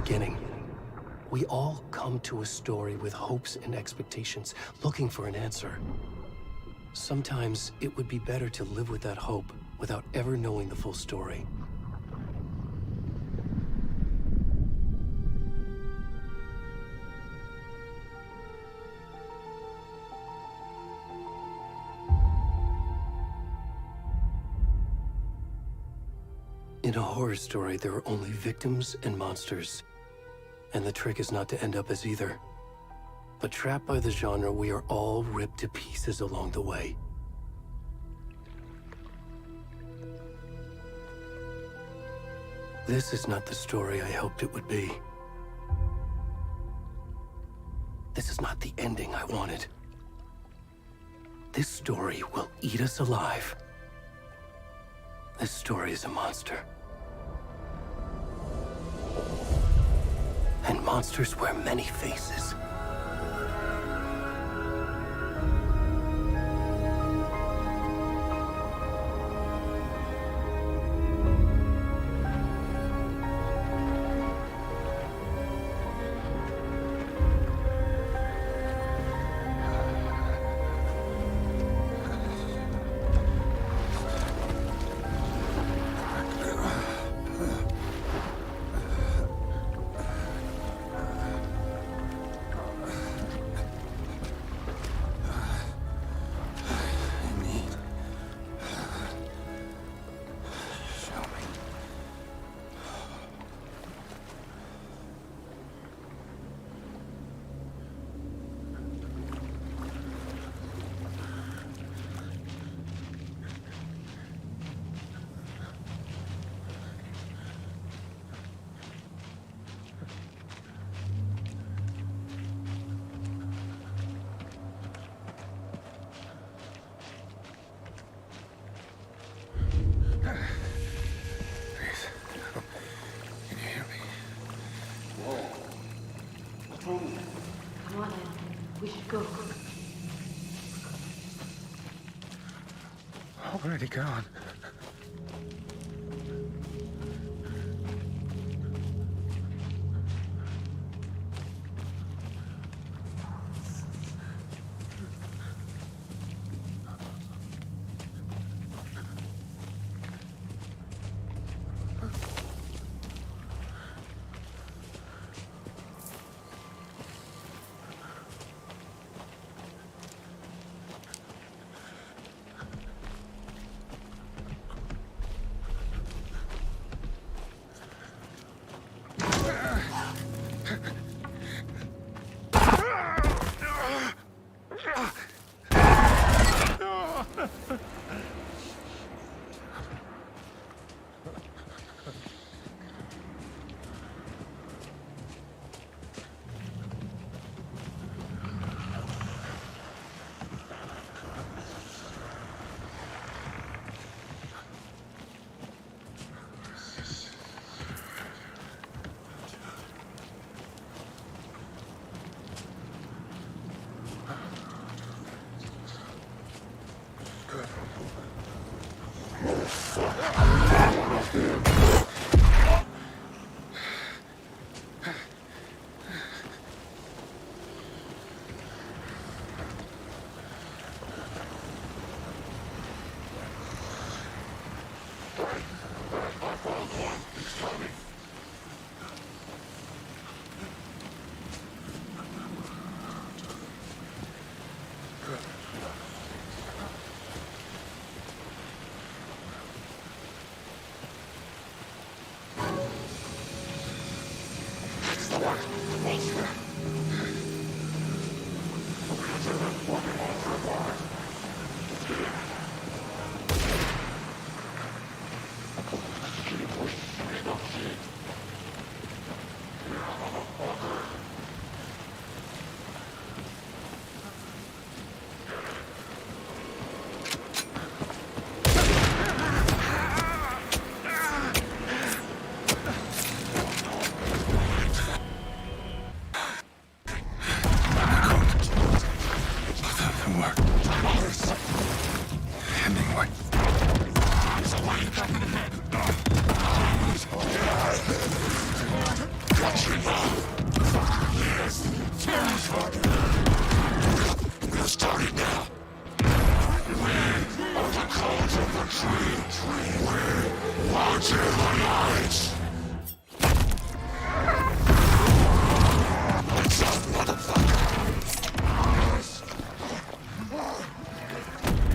beginning. We all come to a story with hopes and expectations, looking for an answer. Sometimes it would be better to live with that hope without ever knowing the full story. In a horror story, there are only victims and monsters. And the trick is not to end up as either. But trapped by the genre, we are all ripped to pieces along the way. This is not the story I hoped it would be. This is not the ending I wanted. This story will eat us alive. This story is a monster. And monsters wear many faces. Come on, Anne. We should go. Already gone.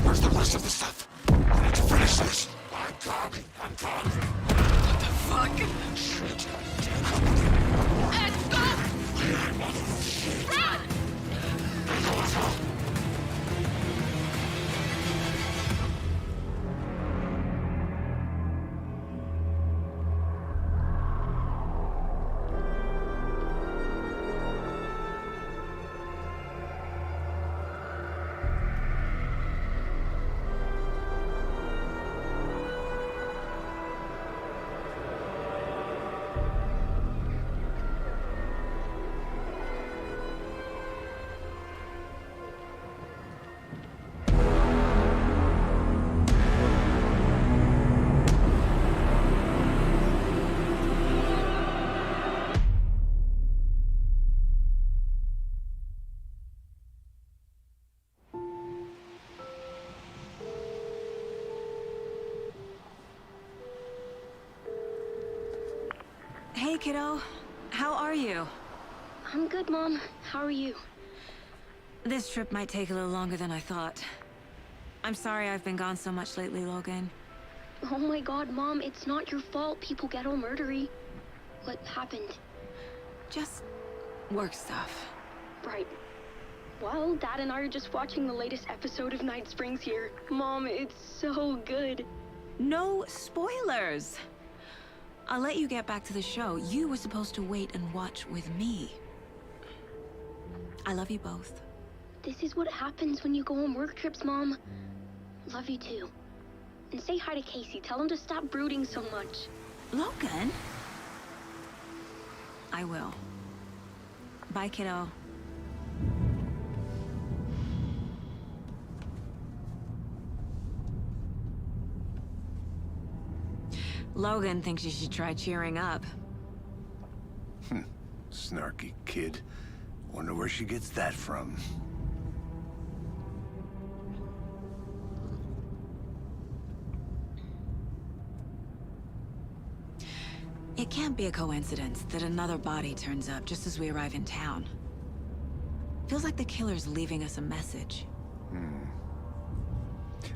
Where's the rest of the stuff? I need to finish this. I'm coming. What the fuck? Shit. Let's go! Run! Hey, kiddo. How are you? I'm good, Mom. How are you? This trip might take a little longer than I thought. I'm sorry I've been gone so much lately, Logan. Oh my god, Mom, it's not your fault people get all murdery. What happened? Just work stuff. Right. Well, Dad and I are just watching the latest episode of Night Springs here. Mom, it's so good. No spoilers! I'll let you get back to the show. You were supposed to wait and watch with me. I love you both. This is what happens when you go on work trips, Mom. Love you too. And say hi to Casey. Tell him to stop brooding so much. Logan? I will. Bye, kiddo. Logan thinks you should try cheering up. Snarky kid. Wonder where she gets that from. It can't be a coincidence that another body turns up just as we arrive in town. Feels like the killer's leaving us a message.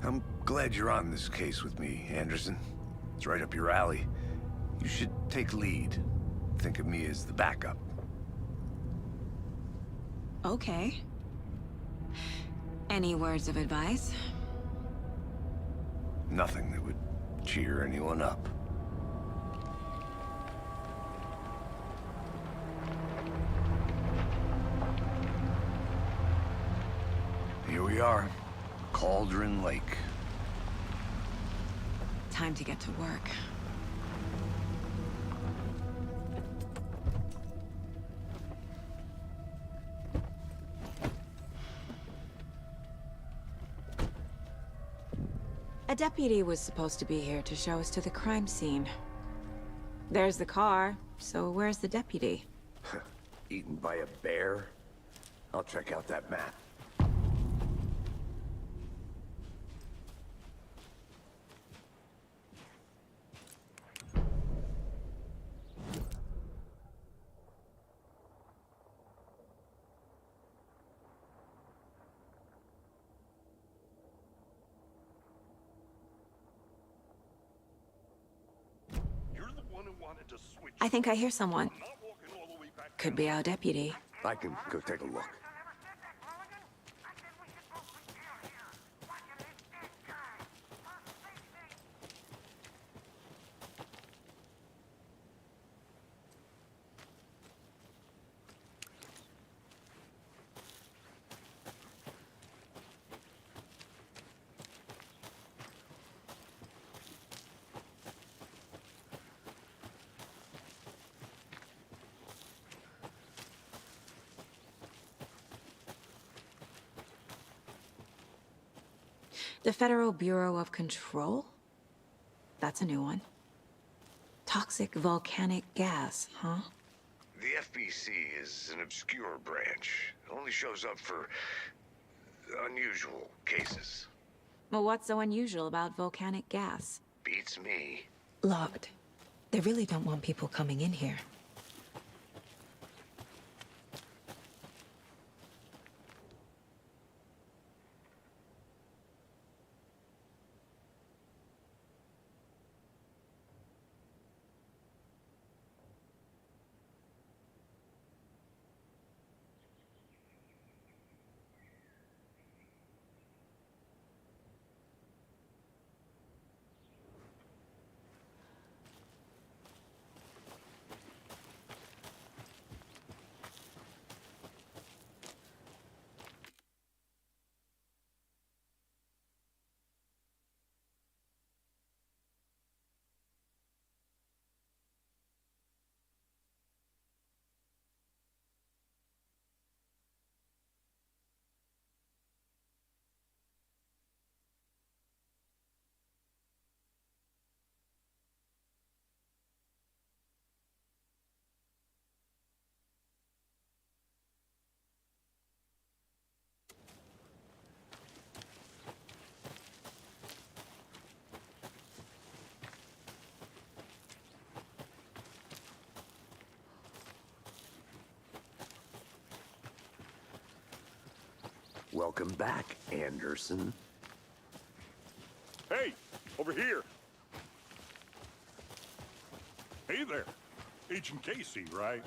I'm glad you're on this case with me, Anderson. It's right up your alley. You should take lead. Think of me as the backup. Okay. Any words of advice? Nothing that would cheer anyone up. Here we are. Cauldron Lake. Time to get to work. A deputy was supposed to be here to show us to the crime scene. There's the car, so where's the deputy? Eaten by a bear? I'll check out that map. I think I hear someone. Could be our deputy. I can go take a look. The Federal Bureau of Control? That's a new one. Toxic volcanic gas, huh? The FBC is an obscure branch. It only shows up for unusual cases. Well, what's so unusual about volcanic gas? Beats me. Locked. They really don't want people coming in here. Welcome back, Anderson. Hey, over here. Hey there. Agent Casey, right?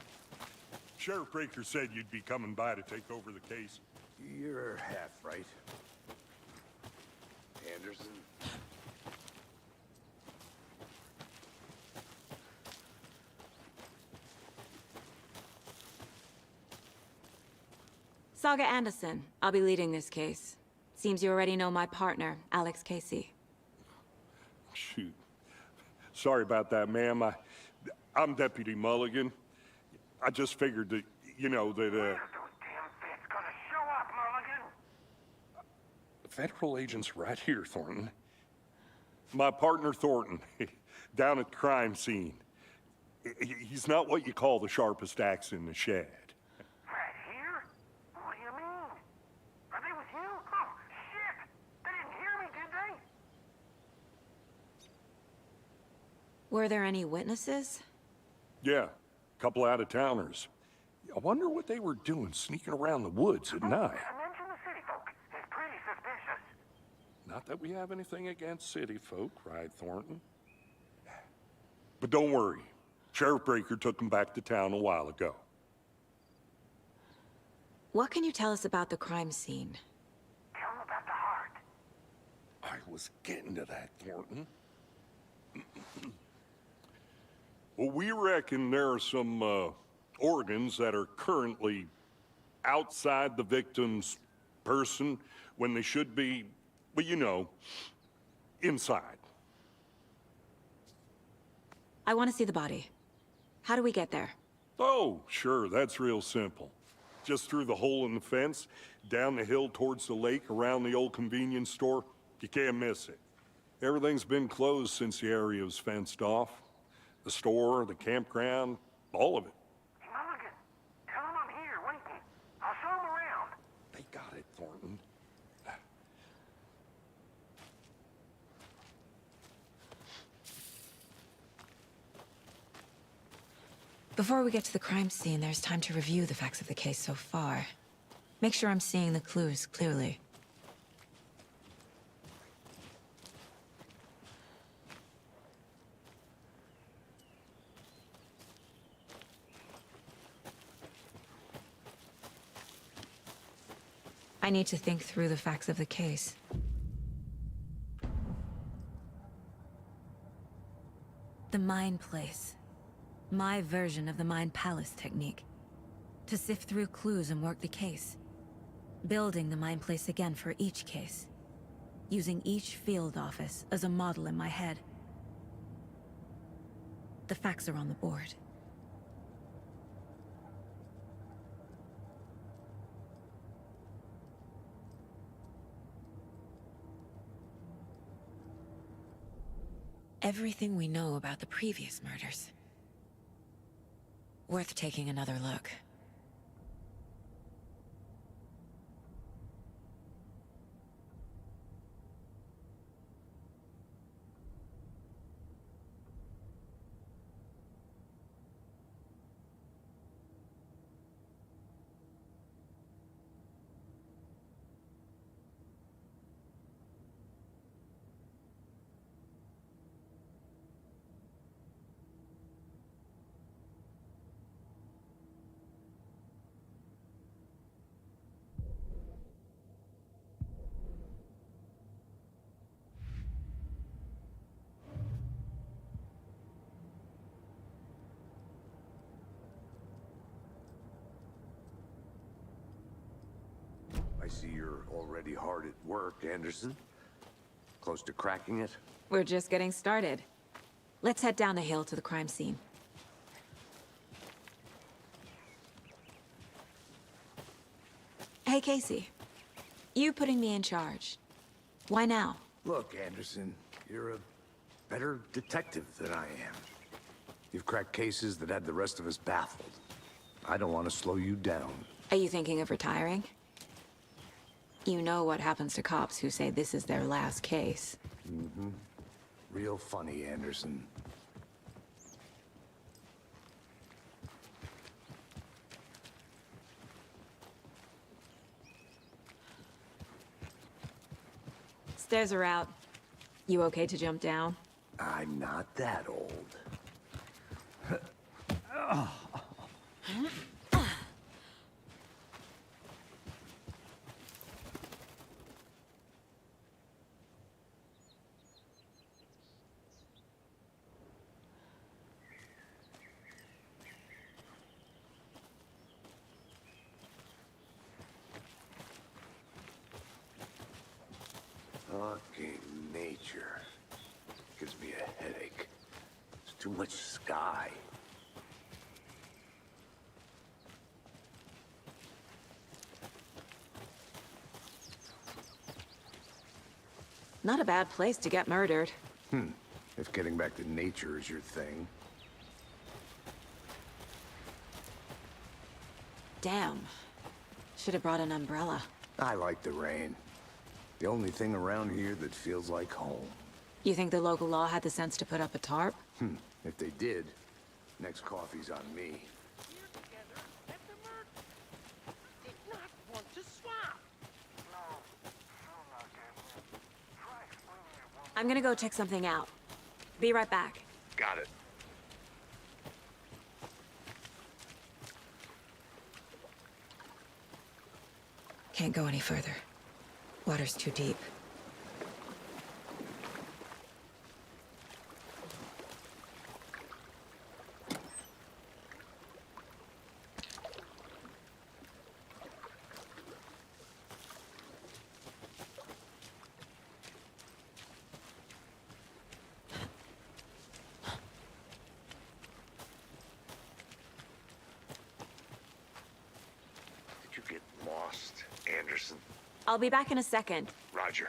Sheriff Breaker said you'd be coming by to take over the case. You're half right. Anderson. Saga Anderson. I'll be leading this case. Seems you already know my partner, Alex Casey. Shoot. Sorry about that, ma'am. I'm Deputy Mulligan. I just figured that, you know, that, Where's those damn feds gonna show up, Mulligan? federal agent's right here, Thornton. My partner, Thornton, down at the crime scene. He's not what you call the sharpest axe in the shed. Right here? What do you mean? Are they with you? Oh, shit! They didn't hear me, did they? Were there any witnesses? Yeah, a couple out-of-towners. I wonder what they were doing sneaking around the woods at night. Mention the city folk. It's pretty suspicious. Not that we have anything against city folk, right, Thornton? But don't worry. Sheriff Breaker took them back to town a while ago. What can you tell us about the crime scene? Tell them about the heart. I was getting to that, Thornton. Well, we reckon there are some organs that are currently outside the victim's person when they should be, well, you know, inside. I want to see the body. How do we get there? Oh, sure, that's real simple. Just through the hole in the fence, down the hill towards the lake, around the old convenience store. You can't miss it. Everything's been closed since the area was fenced off. The store, the campground, all of it. Hey, Mulligan, tell them I'm here, waiting. I'll show them around. They got it, Thornton. Before we get to the crime scene, there's time to review the facts of the case so far. Make sure I'm seeing the clues clearly. I need to think through the facts of the case. The Mind Place. My version of the Mind Palace technique. To sift through clues and work the case. Building the Mind Place again for each case. Using each field office as a model in my head. The facts are on the board. Everything we know about the previous murders. Worth taking another look. I see you're already hard at work, Anderson. Close to cracking it? We're just getting started. Let's head down the hill to the crime scene. Hey, Casey. You putting me in charge. Why now? Look, Anderson, you're a better detective than I am. You've cracked cases that had the rest of us baffled. I don't want to slow you down. Are you thinking of retiring? You know what happens to cops who say this is their last case. Mm-hmm. Real funny, Anderson. Stairs are out. You okay to jump down? I'm not that old. Fucking nature. Gives me a headache. There's too much sky. Not a bad place to get murdered. If getting back to nature is your thing. Damn. Should have brought an umbrella. I like the rain. The only thing around here that feels like home. You think the local law had the sense to put up a tarp? If they did, next coffee's on me. Here together at the murder. Did not want to swap. No, sure not, Gabriel. Try explaining it one I'm gonna go check something out. Be right back. Got it. Can't go any further. Water's too deep. Did you get lost, Anderson? I'll be back in a second. Roger.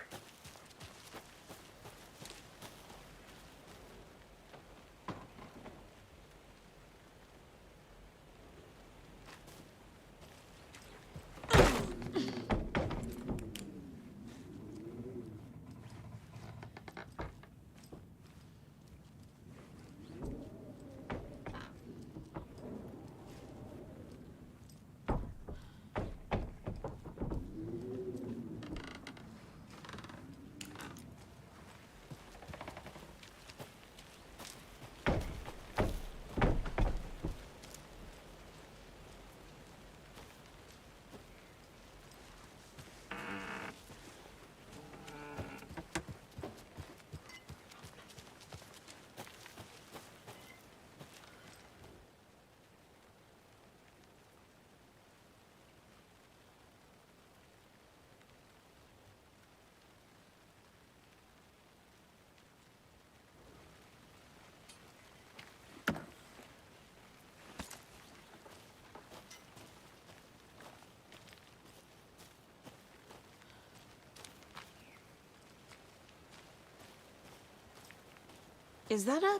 Is that a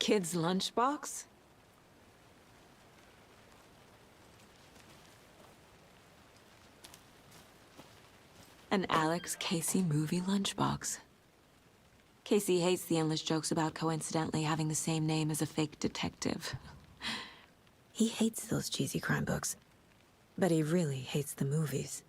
kid's lunchbox? An Alex Casey movie lunchbox. Casey hates the endless jokes about coincidentally having the same name as a fake detective. He hates those cheesy crime books, but he really hates the movies.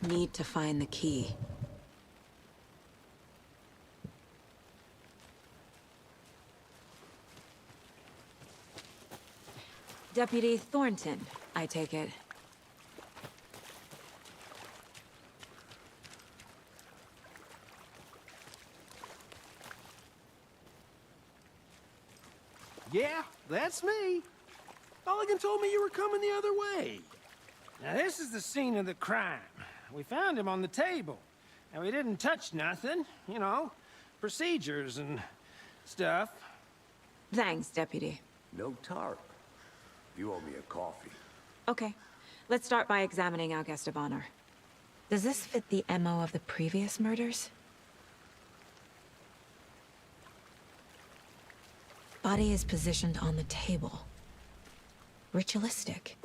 need to find the key. Deputy Thornton, I take it. Yeah, that's me. Mulligan told me you were coming the other way. Now, this is the scene of the crime. We found him on the table. And we didn't touch nothing, you know, procedures and stuff. Thanks, Deputy. No tarp. You owe me a coffee. Okay, let's start by examining our guest of honor. Does this fit the MO of the previous murders? Body is positioned on the table. Ritualistic.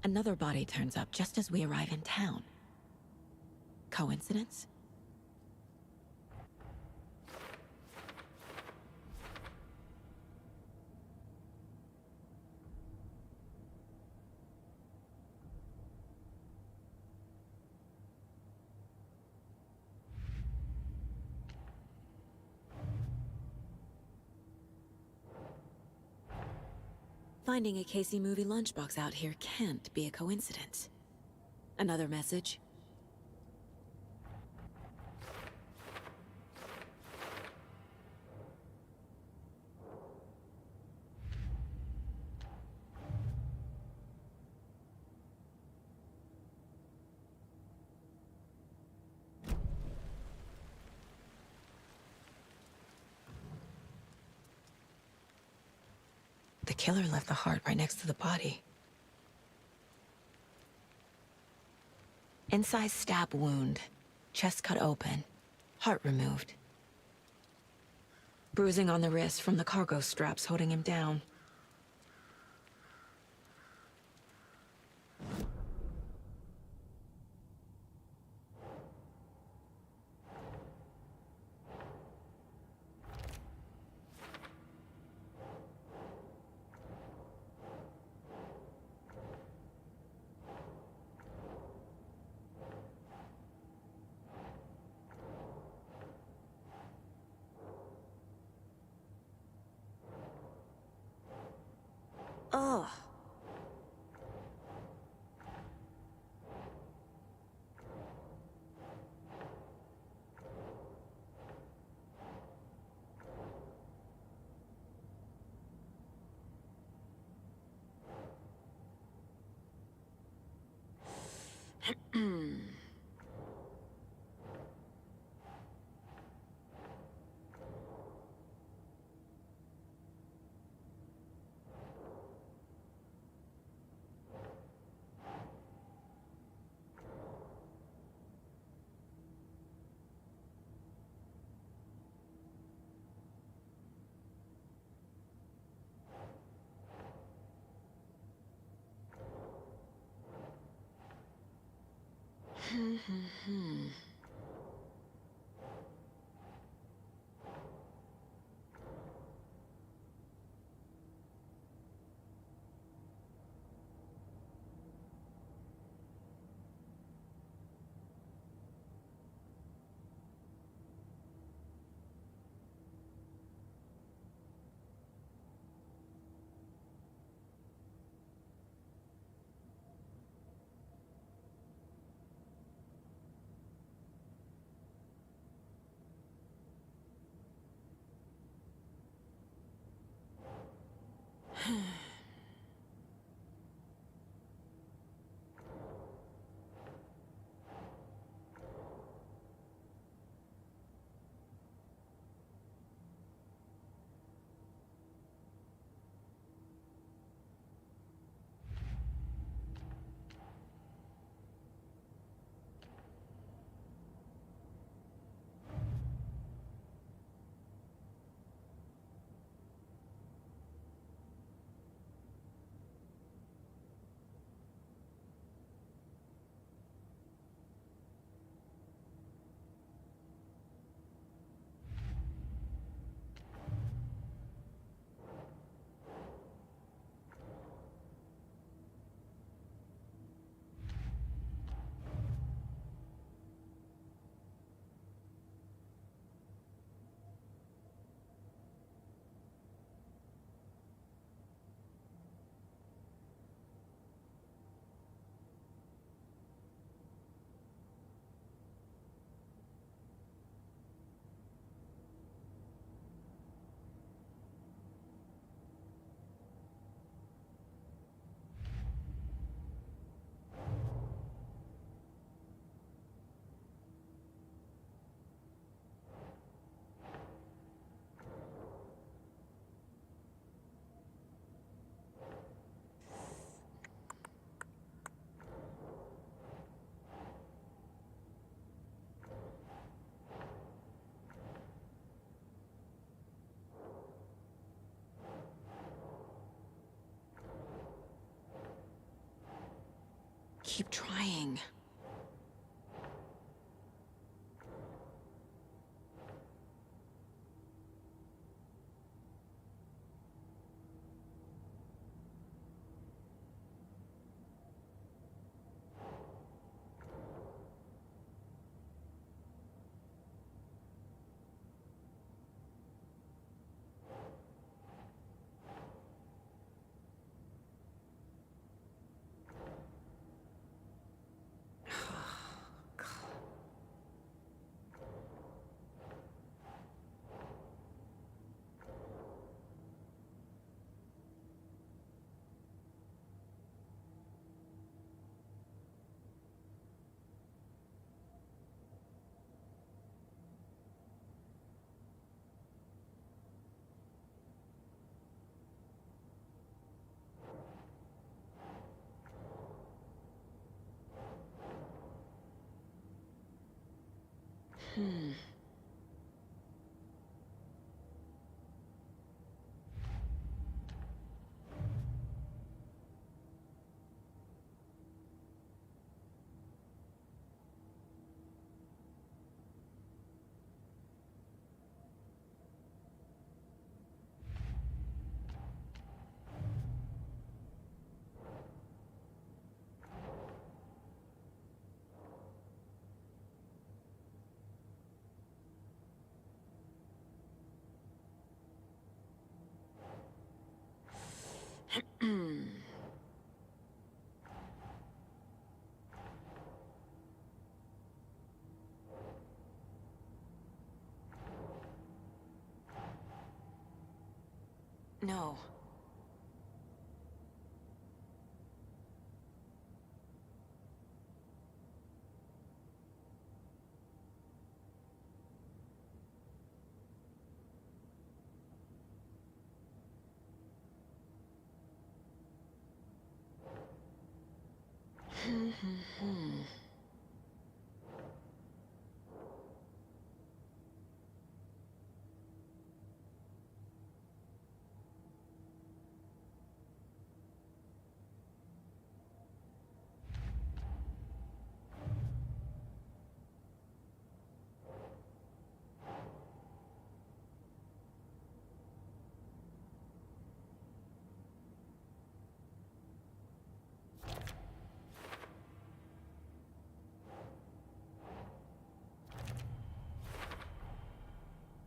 Another body turns up just as we arrive in town. Coincidence? Finding a Casey movie lunchbox out here can't be a coincidence. Another message? The killer left the heart right next to the body. Incised stab wound. Chest cut open. Heart removed. Bruising on the wrist from the cargo straps holding him down. Ugh. keep trying. No.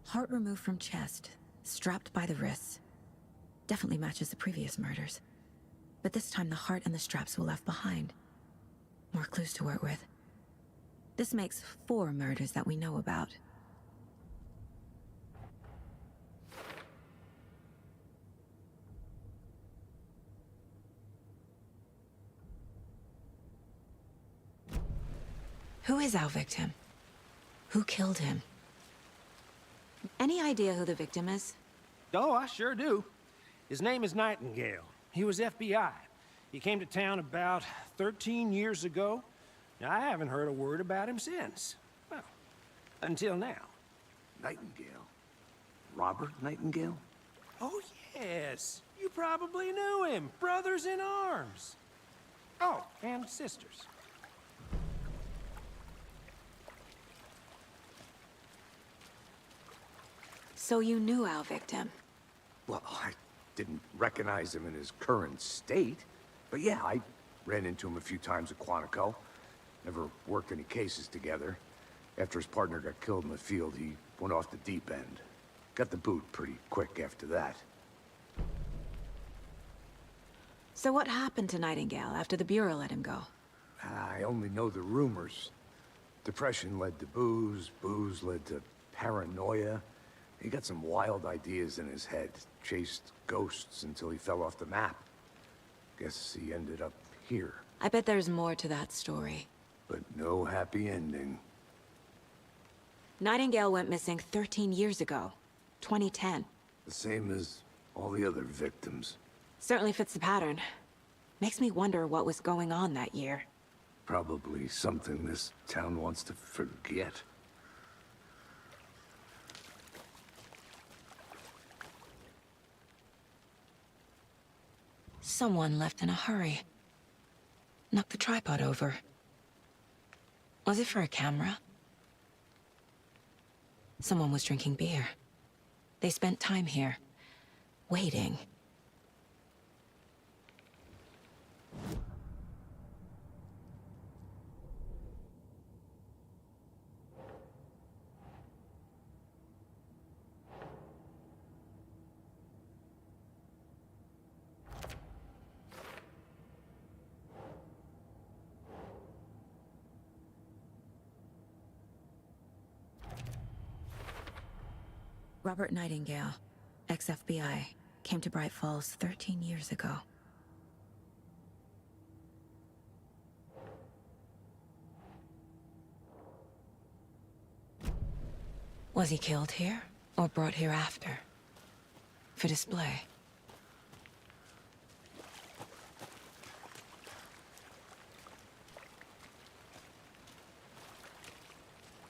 Heart removed from chest, strapped by the wrists. Definitely matches the previous murders. But this time the heart and the straps were left behind. More clues to work with. This makes 4 murders that we know about. Who is our victim? Who killed him? Any idea who the victim is? Oh, I sure do. His name is Nightingale. He was FBI. He came to town about 13 years ago. Now, I haven't heard a word about him since. Well, until now. Nightingale? Robert Nightingale? Oh, yes. You probably knew him. Brothers in arms. Oh, and sisters. So you knew our victim? Well, I didn't recognize him in his current state. But yeah, I ran into him a few times at Quantico. Never worked any cases together. After his partner got killed in the field, he went off the deep end. Got the boot pretty quick after that. So what happened to Nightingale after the Bureau let him go? I only know the rumors. Depression led to booze, booze led to paranoia. He got some wild ideas in his head, chased ghosts until he fell off the map. Guess he ended up here. I bet there's more to that story. But no happy ending. Nightingale went missing 13 years ago, 2010. The same as all the other victims. Certainly fits the pattern. Makes me wonder what was going on that year. Probably something this town wants to forget. Someone left in a hurry. knocked the tripod over. Was it for a camera? Someone was drinking beer. They spent time here, waiting. Robert Nightingale, ex-FBI, came to Bright Falls 13 years ago. Was he killed here, or brought here after? For display?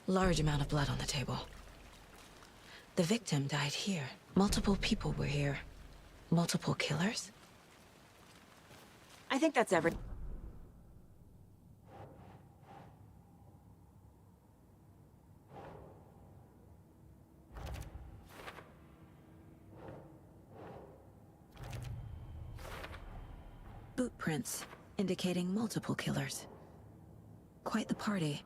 Large amount of blood on the table. The victim died here. Multiple people were here. Multiple killers? I think that's every... Boot prints, indicating multiple killers. Quite the party.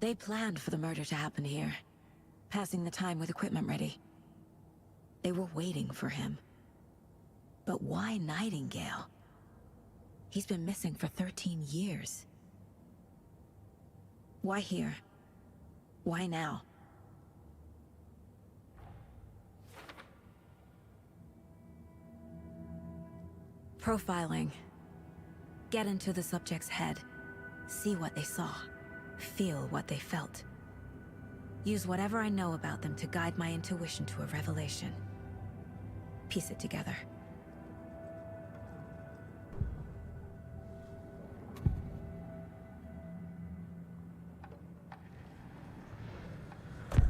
They planned for the murder to happen here, passing the time with equipment ready. They were waiting for him. But why Nightingale? He's been missing for 13 years. Why here? Why now? Profiling. Get into the subject's head. See what they saw. Feel what they felt. Use whatever I know about them to guide my intuition to a revelation. Piece it together.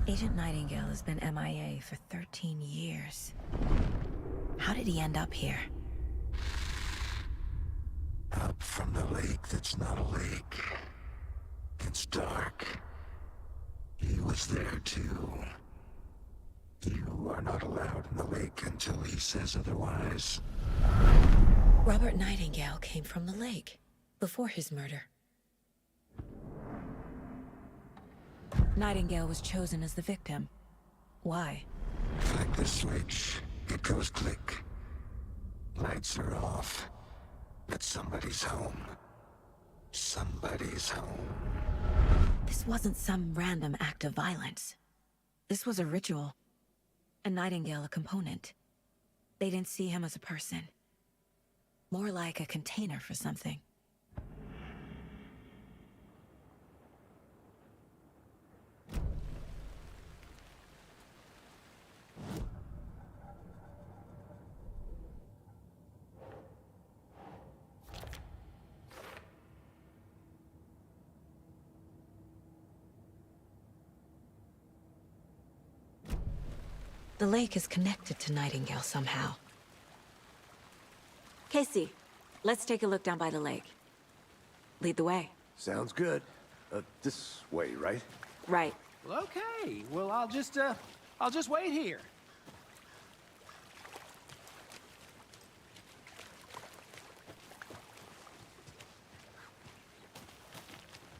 Agent Nightingale has been MIA for 13 years. How did he end up here? Up from the lake that's not a lake. It's dark. He was there too. You are not allowed in the lake until he says otherwise. Robert Nightingale came from the lake, before his murder. Nightingale was chosen as the victim. Why? Flick the switch. It goes click. Lights are off. But somebody's home. Somebody's home. This wasn't some random act of violence. This was a ritual. And Nightingale a component. They didn't see him as a person. More like a container for something. The lake is connected to Nightingale somehow. Casey, let's take a look down by the lake. Lead the way. Sounds good. This way, right? Right. Well, okay. Well, I'll just wait here.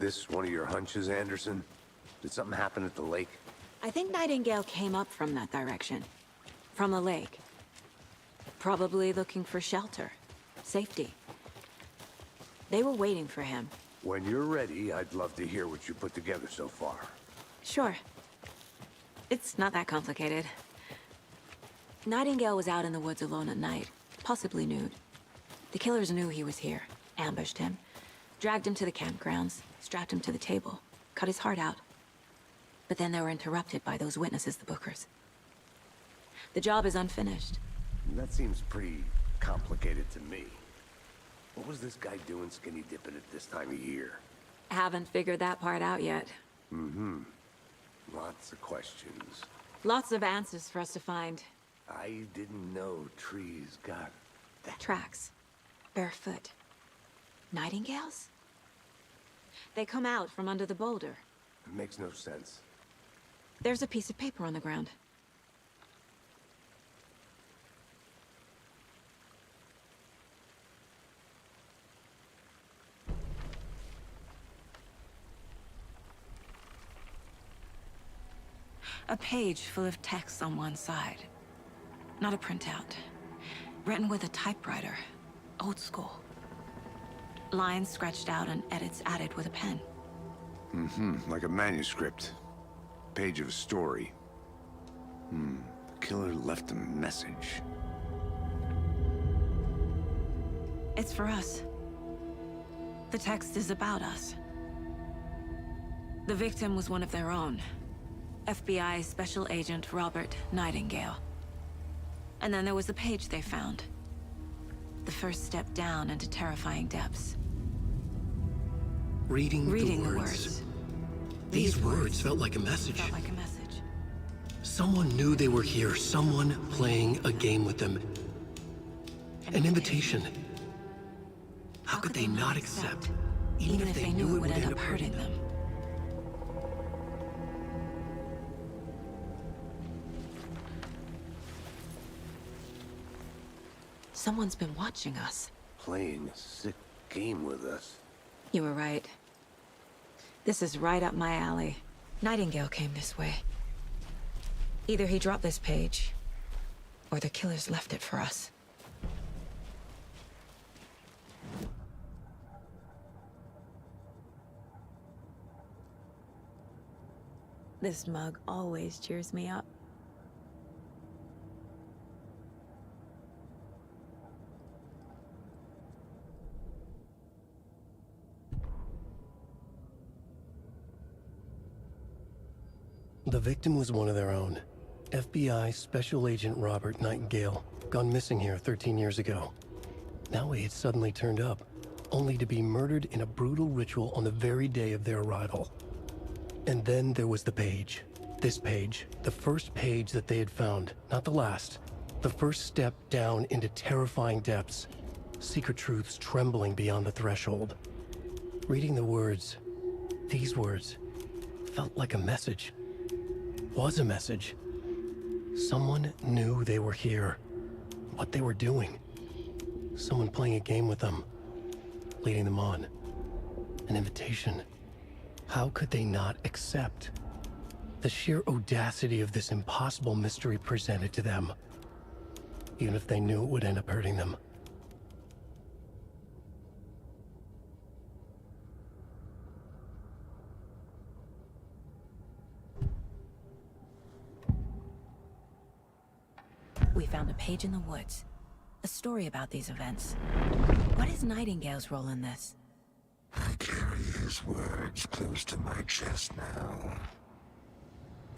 This one of your hunches, Anderson? Did something happen at the lake? I think Nightingale came up from that direction. From the lake. Probably looking for shelter. Safety. They were waiting for him. When you're ready, I'd love to hear what you put together so far. Sure. It's not that complicated. Nightingale was out in the woods alone at night, possibly nude. The killers knew he was here, ambushed him, dragged him to the campgrounds, strapped him to the table, cut his heart out. But then they were interrupted by those witnesses, the Bookers. The job is unfinished. That seems pretty complicated to me. What was this guy doing skinny dipping at this time of year? Haven't figured that part out yet. Mm-hmm. Lots of questions. Lots of answers for us to find. I didn't know trees got that. Tracks. Barefoot. Nightingales? They come out from under the boulder. It makes no sense. There's a piece of paper on the ground. A page full of text on one side. Not a printout. Written with a typewriter. Old school. Lines scratched out and edits added with a pen. Like a manuscript. Page of a story. The killer left a message. It's for us. The text is about us. The victim was one of their own. FBI Special Agent Robert Nightingale. And then there was the page they found. The first step down into terrifying depths. Reading Reading the words. These words felt like a message. Felt like a message. Someone knew they were here, someone playing a game with them. An invitation. How could they not accept, even if they knew it would end up hurting them? Someone's been watching us. Playing a sick game with us. You were right. This is right up my alley. Nightingale came this way. Either he dropped this page, or the killers left it for us. This mug always cheers me up. The victim was one of their own. FBI Special Agent Robert Nightingale, gone missing here 13 years ago. Now he had suddenly turned up, only to be murdered in a brutal ritual on the very day of their arrival. And then there was the page. This page, the first page that they had found, not the last. The first step down into terrifying depths. Secret truths trembling beyond the threshold. Reading the words, these words, felt like a message. Was a message. Someone knew they were here. What they were doing. Someone playing a game with them. Leading them on. An invitation. How could they not accept? The sheer audacity of this impossible mystery presented to them. Even if they knew it would end up hurting them. We found a page in the woods. A story about these events. What is Nightingale's role in this? I carry his words close to my chest now.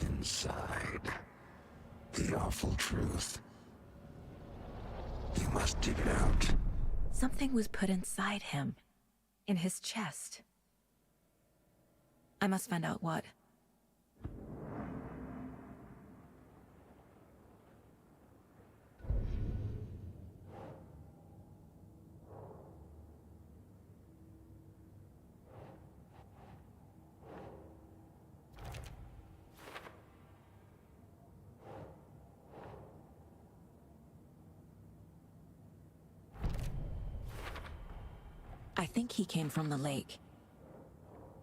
Inside, the awful truth. You must dig it out. Something was put inside him. In his chest. I must find out what. I think he came from the lake.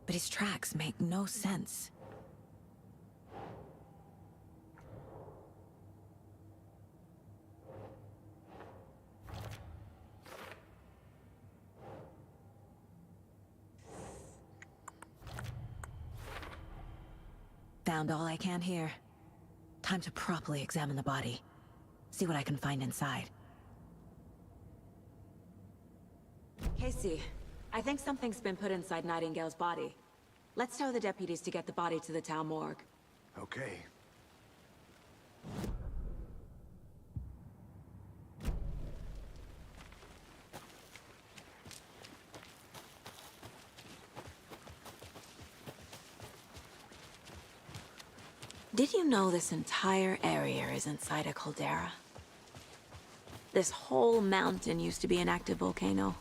But his tracks make no sense. Found all I can here. Time to properly examine the body. See what I can find inside. Casey, I think something's been put inside Nightingale's body. Let's tell the deputies to get the body to the town morgue. Okay. Did you know this entire area is inside a caldera? This whole mountain used to be an active volcano.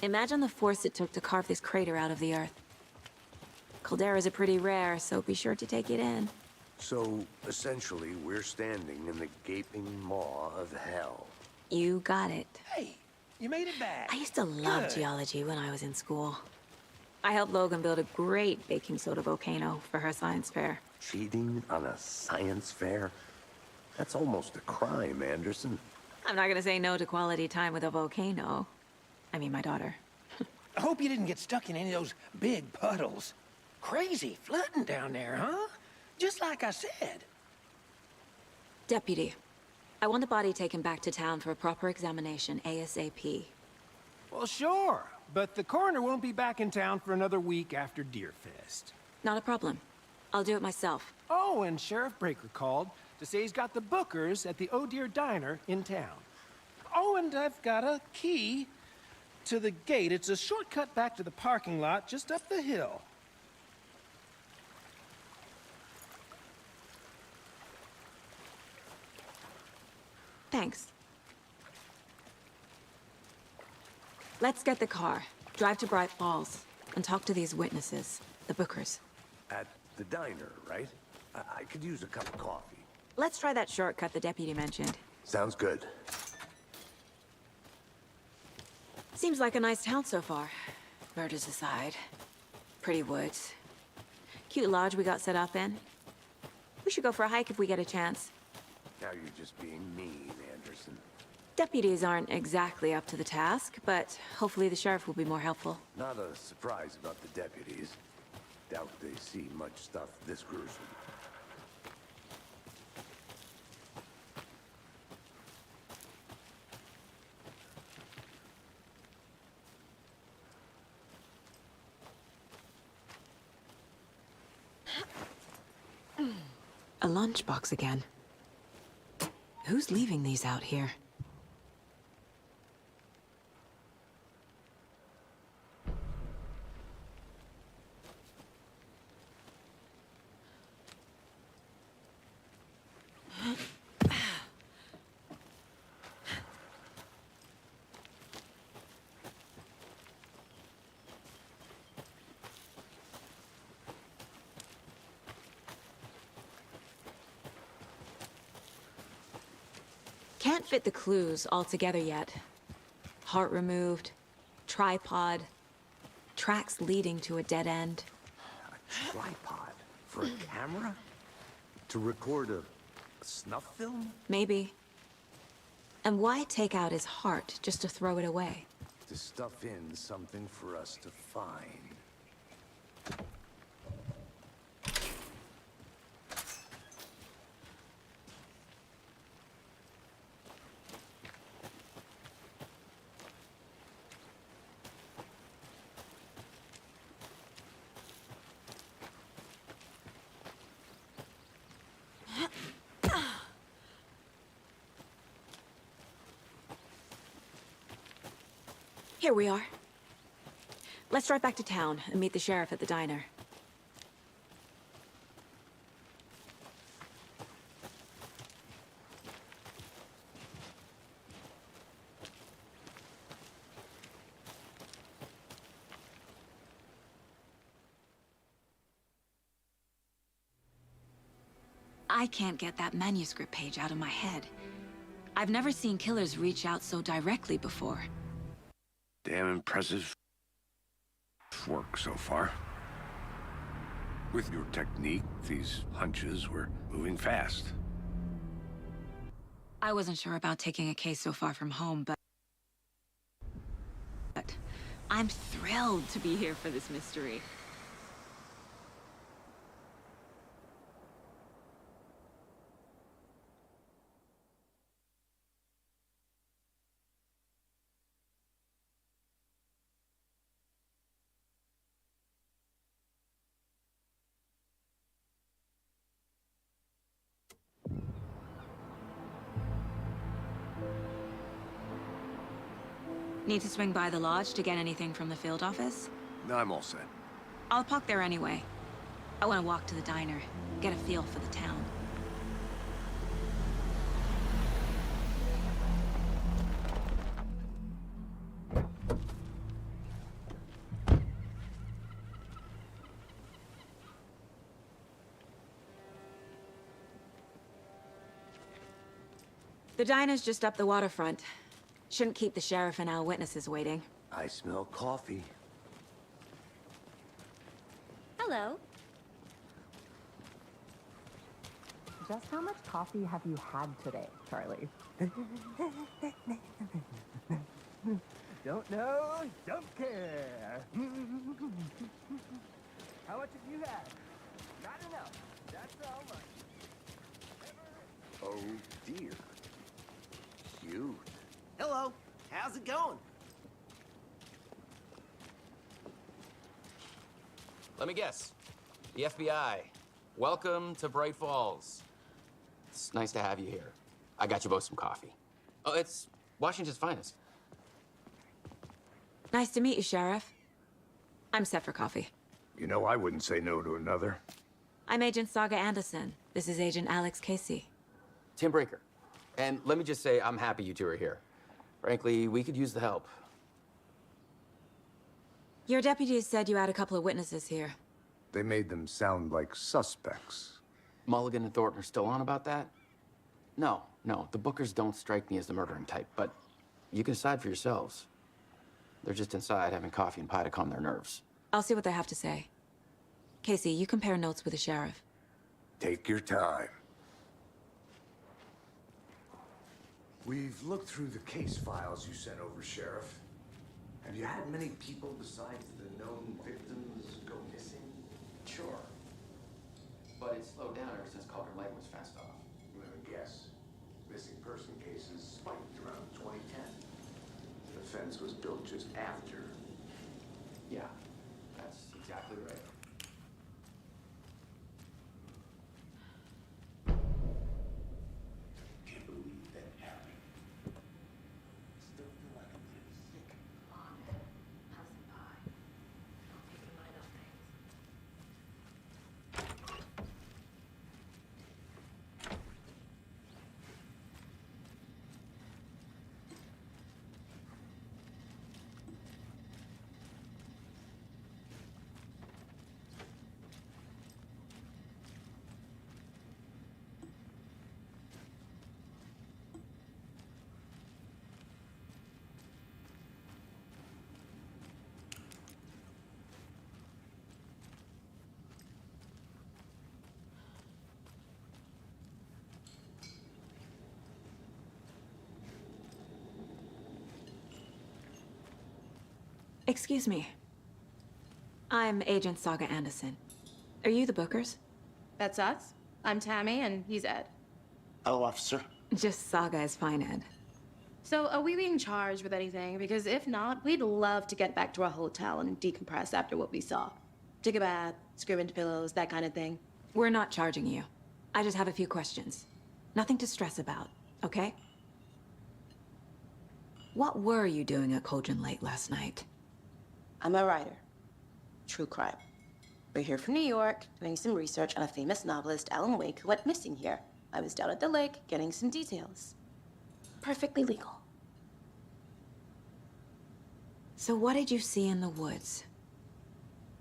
Imagine the force it took to carve this crater out of the earth. Calderas are pretty rare, so be sure to take it in. So, essentially, we're standing in the gaping maw of hell. You got it. Hey, you made it back. I used to love Good. geology when I was in school. I helped Logan build a great baking soda volcano for her science fair. Cheating on a science fair? That's almost a crime, Anderson. I'm not gonna say no to quality time with a volcano. I mean, my daughter. I hope you didn't get stuck in any of those big puddles. Crazy flooding down there, huh? Just like I said. Deputy, I want the body taken back to town for a proper examination, ASAP. Well, sure. But the coroner won't be back in town for another week after Deerfest. Not a problem. I'll do it myself. Oh, and Sheriff Breaker called to say he's got the bookers at the Oh Dear Diner in town. Oh, and I've got a key to the gate. It's a shortcut back to the parking lot just up the hill. Thanks. Let's get the car, drive to Bright Falls, and talk to these witnesses, the bookers. At the diner, right? I could use a cup of coffee. Let's try that shortcut the deputy mentioned. Sounds good. Seems like a nice town so far. Murders aside. Pretty woods. Cute lodge we got set up in. We should go for a hike if we get a chance. Now you're just being mean, Anderson. Deputies aren't exactly up to the task, but hopefully the sheriff will be more helpful. Not a surprise about the deputies. Doubt they see much stuff this gruesome. A lunchbox again. Who's leaving these out here? Can't fit the clues all together yet. Heart removed, tripod, tracks leading to a dead end. A tripod? For a camera? To record a snuff film? Maybe. And why take out his heart just to throw it away? To stuff in something for us to find. Here we are. Let's drive back to town and meet the sheriff at the diner. I can't get that manuscript page out of my head. I've never seen killers reach out so directly before. Damn impressive work so far. With your technique, these hunches were moving fast. I wasn't sure about taking a case so far from home, but I'm thrilled to be here for this mystery. Need to swing by the lodge to get anything from the field office? I'm all set. I'll park there anyway. I want to walk to the diner, get a feel for the town. The diner's just up the waterfront. Shouldn't keep the sheriff and our witnesses waiting. I smell coffee. Hello. Just how much coffee have you had today, Charlie? Don't know, don't care. How much have you had? Not enough. That's all much. Oh, dear. Cute. Hello. How's it going? Let me guess. The FBI. Welcome to Bright Falls. It's nice to have you here. I got you both some coffee. Oh, it's Washington's finest. Nice to meet you, Sheriff. I'm set for coffee. You know, I wouldn't say no to another. I'm Agent Saga Anderson. This is Agent Alex Casey. Tim Breaker. And let me just say, I'm happy you two are here. Frankly, we could use the help. Your deputies said you had a couple of witnesses here. They made them sound like suspects. Mulligan and Thornton are still on about that? No, the Bookers don't strike me as the murdering type, but you can decide for yourselves. They're just inside having coffee and pie to calm their nerves. I'll see what they have to say. Casey, you compare notes with the sheriff. Take your time. We've looked through the case files you sent over, Sheriff. Have you had many people besides the known victims go missing? Sure. But it's slowed down ever since Calder Lake was fenced off. Let me guess. Missing person cases spiked around 2010. The fence was built just after. Yeah, that's exactly right. Can't believe that happened. Still feel like I'm getting sick. Have some pie. I'll take your mind off things. Excuse me. I'm Agent Saga Anderson. Are you the Bookers? That's us. I'm Tammy, and he's Ed. Hello, officer. Just Saga is fine, Ed. So, are we being charged with anything? Because if not, we'd love to get back to our hotel and decompress after what we saw. Take a bath, scream into pillows, that kind of thing. We're not charging you. I just have a few questions. Nothing to stress about, okay? What were you doing at Cauldron Lake last night? I'm a writer. True crime. We're here from New York, doing some research on a famous novelist, Alan Wake, who went missing here. I was down at the lake, getting some details. Perfectly legal. So what did you see in the woods?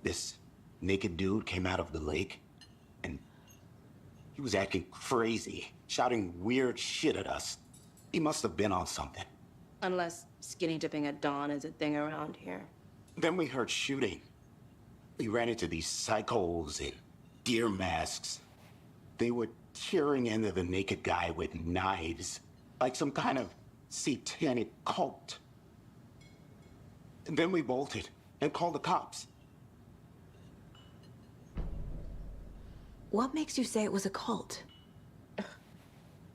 This naked dude came out of the lake, and he was acting crazy, shouting weird shit at us. He must have been on something. Unless skinny dipping at dawn is a thing around here. Then we heard shooting. We ran into these psychos in deer masks. They were tearing into the naked guy with knives, like some kind of satanic cult. And then we bolted and called the cops. What makes you say it was a cult?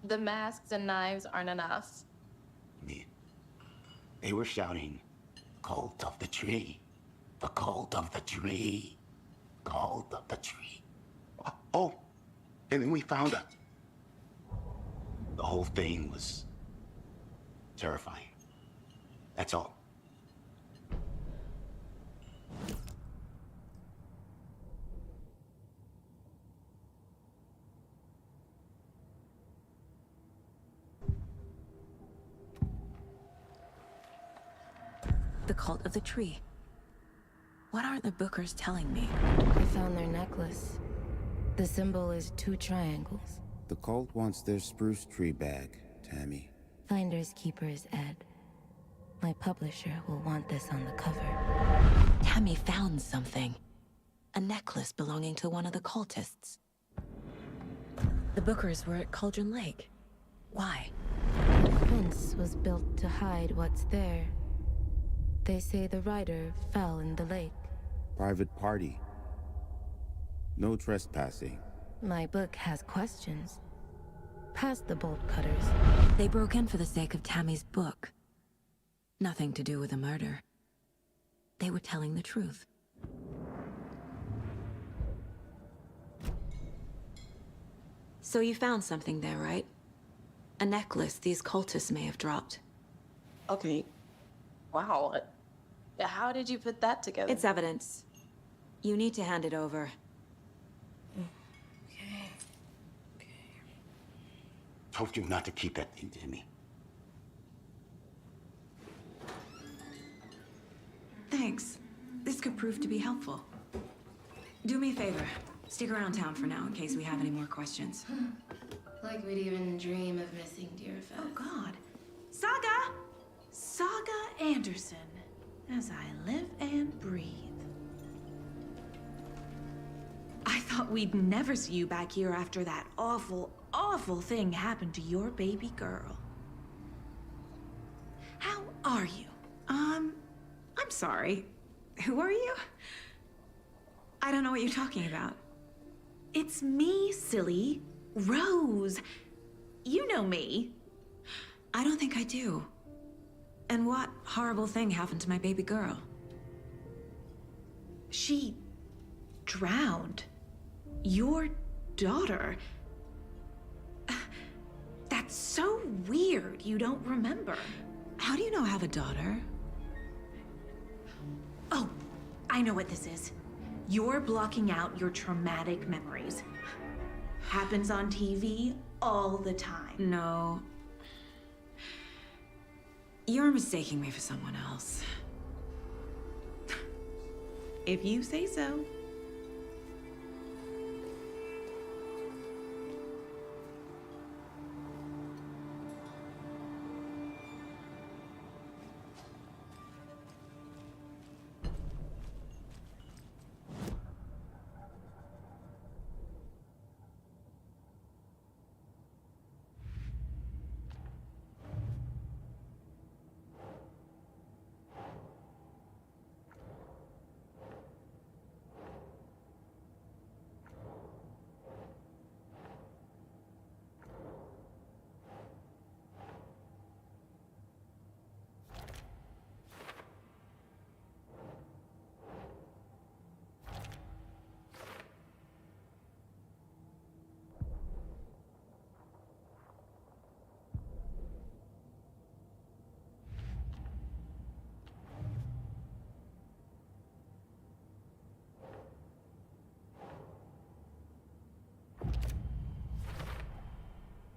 The masks and knives aren't enough. They were shouting, "Cult of the tree, the cult of the tree, cult of the tree." Oh, and then we found out. The whole thing was terrifying. That's all. The cult of the tree. What aren't the Bookers telling me? I found their necklace. The symbol is 2 triangles. The cult wants their spruce tree back, Tammy. Finders keepers, Ed. My publisher will want this on the cover. Tammy found something. A necklace belonging to one of the cultists. The Bookers were at Cauldron Lake. Why? The fence was built to hide what's there. They say the rider fell in the lake. Private party. No trespassing. My book has questions. Past the bolt cutters. They broke in for the sake of Tammy's book. Nothing to do with a murder. They were telling the truth. So you found something there, right? A necklace these cultists may have dropped. Okay. Wow. How did you put that together? It's evidence. You need to hand it over. Told you not to keep that thing to me. Thanks. This could prove to be helpful. Do me a favor. Stick around town for now in case we have any more questions. Like we'd even dream of missing Deerfest. Oh, God. Saga! Saga Anderson. As I live and breathe. I thought we'd never see you back here after that awful, awful thing happened to your baby girl. How are you? I'm sorry. Who are you? I don't know what you're talking about. It's me, silly. Rose. You know me. I don't think I do. And what horrible thing happened to my baby girl? She drowned. Your daughter. That's so weird you don't remember. How do you know I have a daughter? Oh, I know what this is. You're blocking out your traumatic memories. Happens on TV all the time. No. You're mistaking me for someone else. If you say so.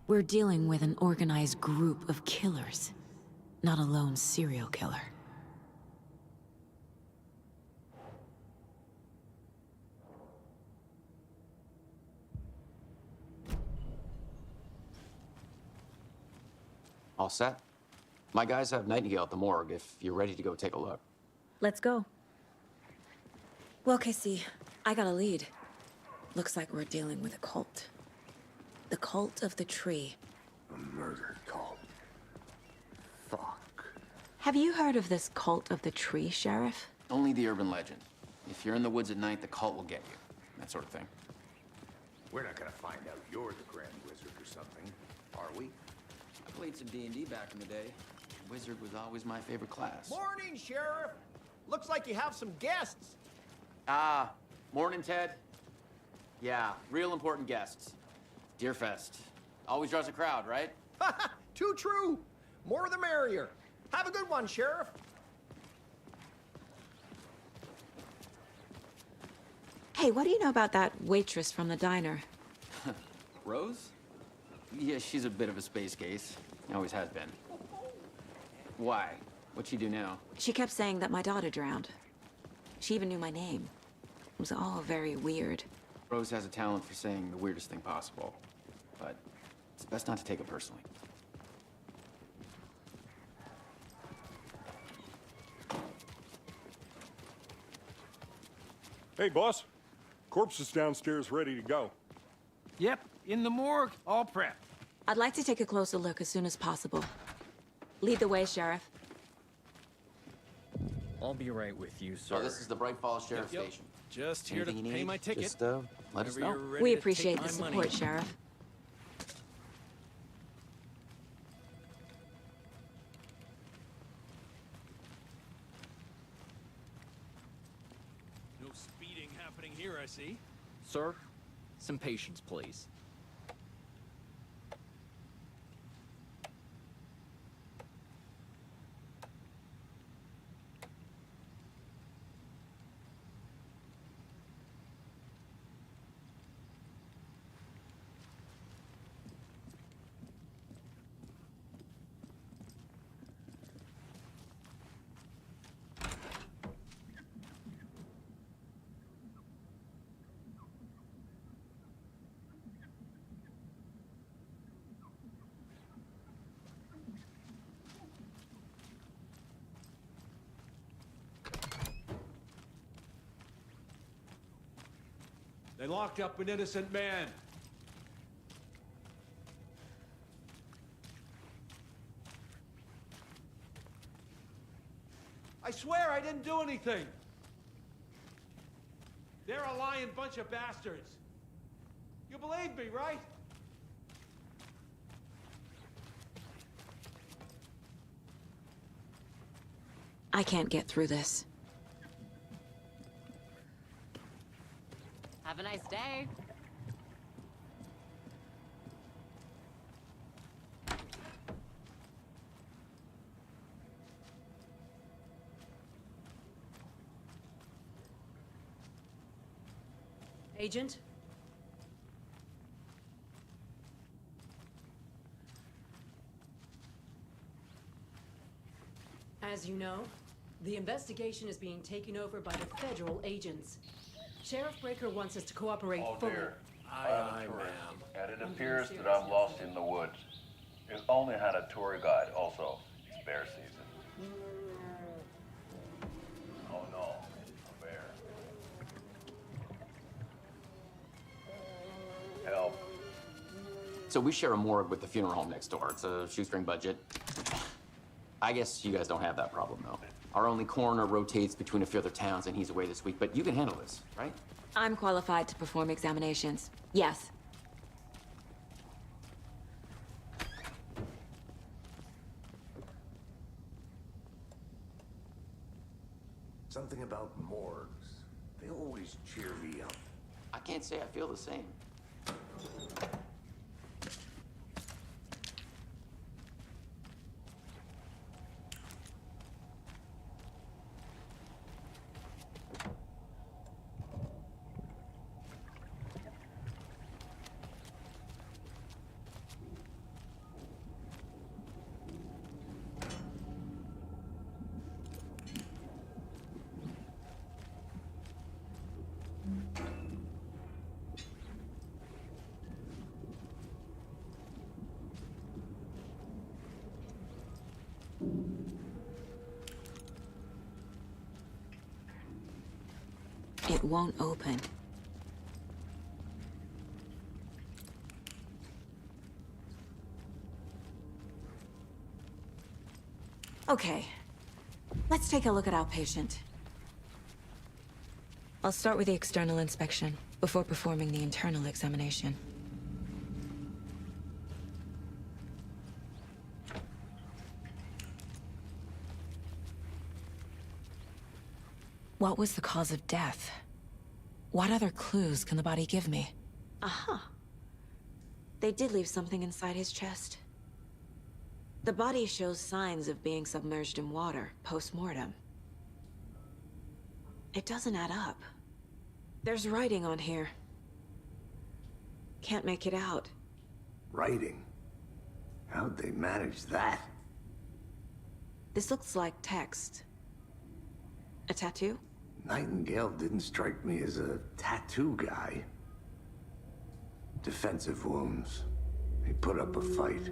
We're dealing with an organized group of killers, not a lone serial killer. All set? My guys have Nightingale at the morgue if you're ready to go take a look. Let's go. Well, Casey, I got a lead. Looks like we're dealing with a cult. The cult of the tree. A murder cult. Fuck. Have you heard of this cult of the tree, Sheriff? Only the urban legend. If you're in the woods at night, the cult will get you. That sort of thing. We're not gonna find out you're the Grand Wizard or something, are we? I played some D&D back in the day. Wizard was always my favorite class. Morning, Sheriff. Looks like you have some guests. Morning, Ted. Yeah, real important guests. Deerfest. Always draws a crowd, right? Too true. More the merrier. Have a good one, Sheriff. Hey, what do you know about that waitress from the diner? Rose? Yeah, she's a bit of a space case. Always has been. Why? What'd she do now? She kept saying that my daughter drowned. She even knew my name. It was all very weird. Rose has a talent for saying the weirdest thing possible. But it's best not to take it personally. Hey, boss. Corpse is downstairs ready to go. Yep, in the morgue, all prepped. I'd like to take a closer look as soon as possible. Lead the way, Sheriff. I'll be right with you, sir. Oh, this is the Bright Falls Sheriff Station. Just here Anything to you pay need? my ticket. Just, let us Whenever know. you're ready We to appreciate take the my support, money. Sheriff. No speeding happening here, I see. Sir, some patience, please. They locked up an innocent man. I swear I didn't do anything. They're a lying bunch of bastards. You believe me, right? I can't get through this. Have a nice day. Agent? As you know, the investigation is being taken over by the federal agents. Sheriff Breaker wants us to cooperate fully. Aye, ma'am. And it appears that I'm lost in the woods. It's only had a tour guide also. It's bear season. Oh no, a bear. Help. So we share a morgue with the funeral home next door. It's a shoestring budget. I guess you guys don't have that problem, though. Our only coroner rotates between a few other towns, and he's away this week. But you can handle this, right? I'm qualified to perform examinations. Yes. Something about morgues. They always cheer me up. I can't say I feel the same. It won't open. Okay, let's take a look at our patient. I'll start with the external inspection before performing the internal examination. What was the cause of death? What other clues can the body give me? Aha. They did leave something inside his chest. The body shows signs of being submerged in water post-mortem. It doesn't add up. There's writing on here. Can't make it out. Writing? How'd they manage that? This looks like text. A tattoo? Nightingale didn't strike me as a tattoo guy. Defensive wounds. He put up a fight.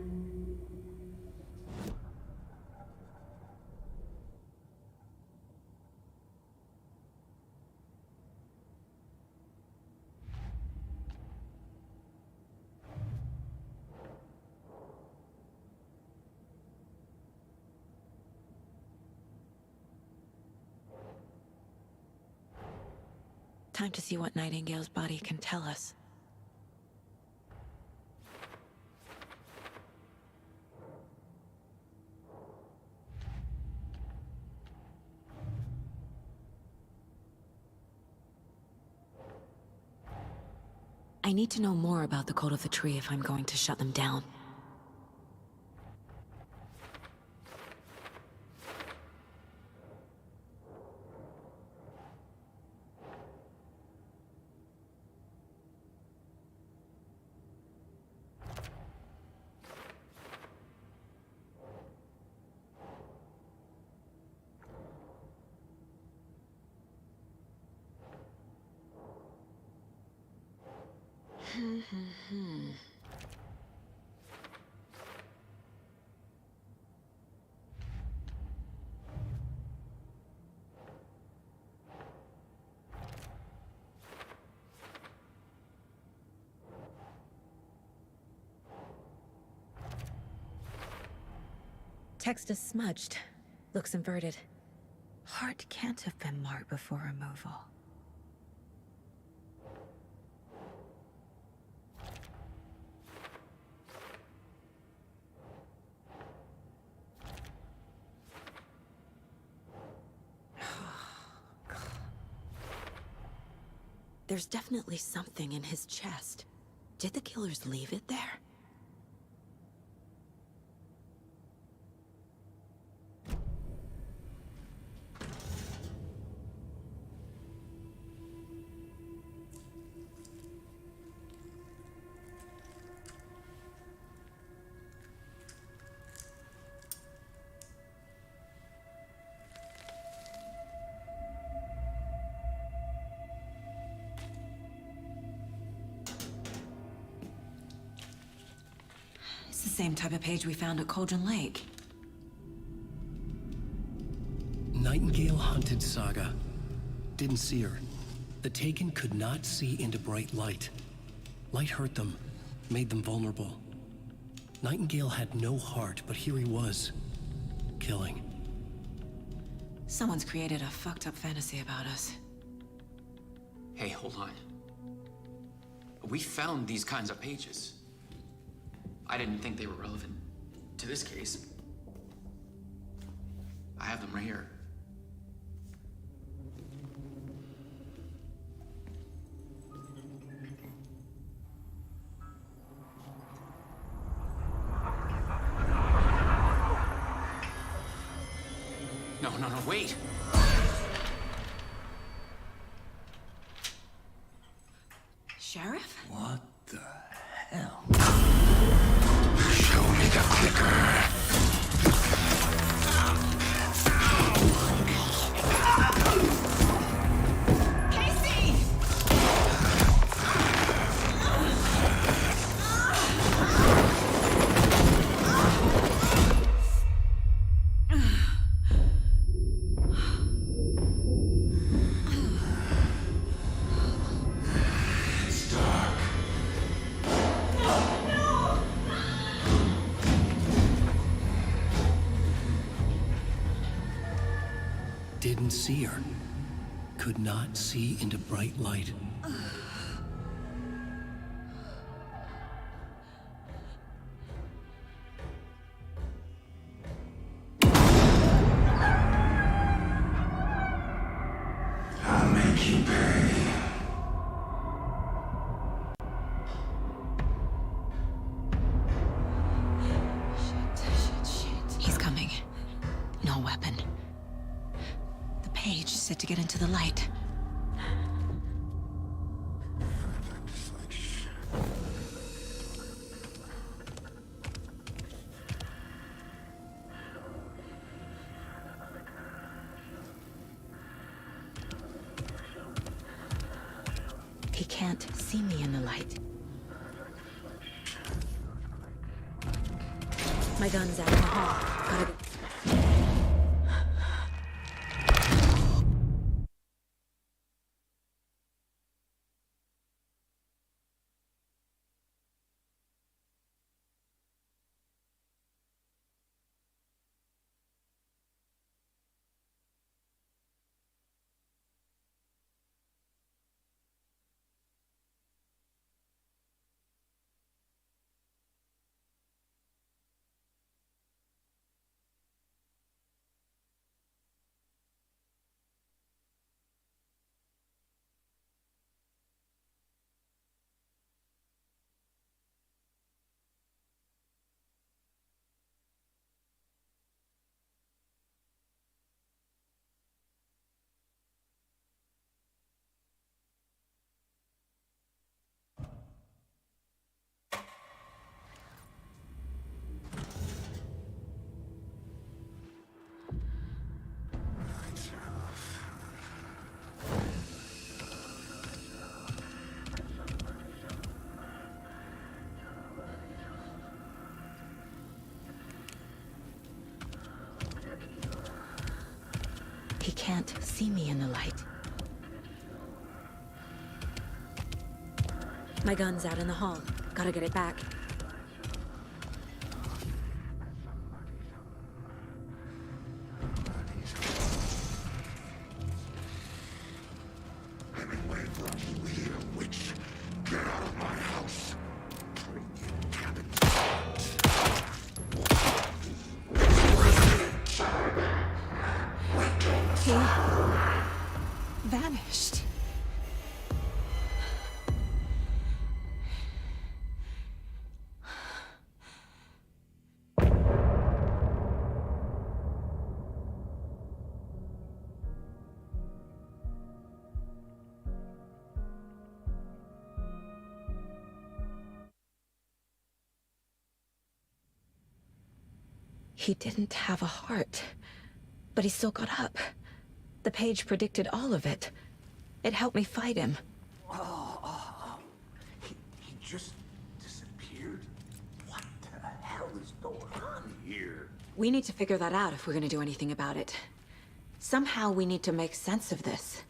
Time to see what Nightingale's body can tell us. I need to know more about the code of the tree if I'm going to shut them down. Text is smudged. Looks inverted. Heart can't have been marked before removal. There's definitely something in his chest. Did the killers leave it there? The same type of page we found at Cauldron Lake. Nightingale hunted Saga. Didn't see her. The Taken could not see into bright light. Light hurt them, made them vulnerable. Nightingale had no heart, but here he was, killing. Someone's created a fucked up fantasy about us. Hey, hold on. We found these kinds of pages. I didn't think they were relevant to this case. I have them right here. No, wait! Sheriff? What the hell? Show me the clicker. Didn't see her. Could not see into bright light. I'll make you pay. Shit. He's coming. No weapon. The page set to get into the light. can't see me in the light. My gun's out in the hall. Gotta go. He can't see me in the light. My gun's out in the hall. Gotta get it back. Vanished. He didn't have a heart, but he still got up. The page predicted all of it. It helped me fight him. He just disappeared? What the hell is going on here? We need to figure that out if we're gonna do anything about it. Somehow we need to make sense of this.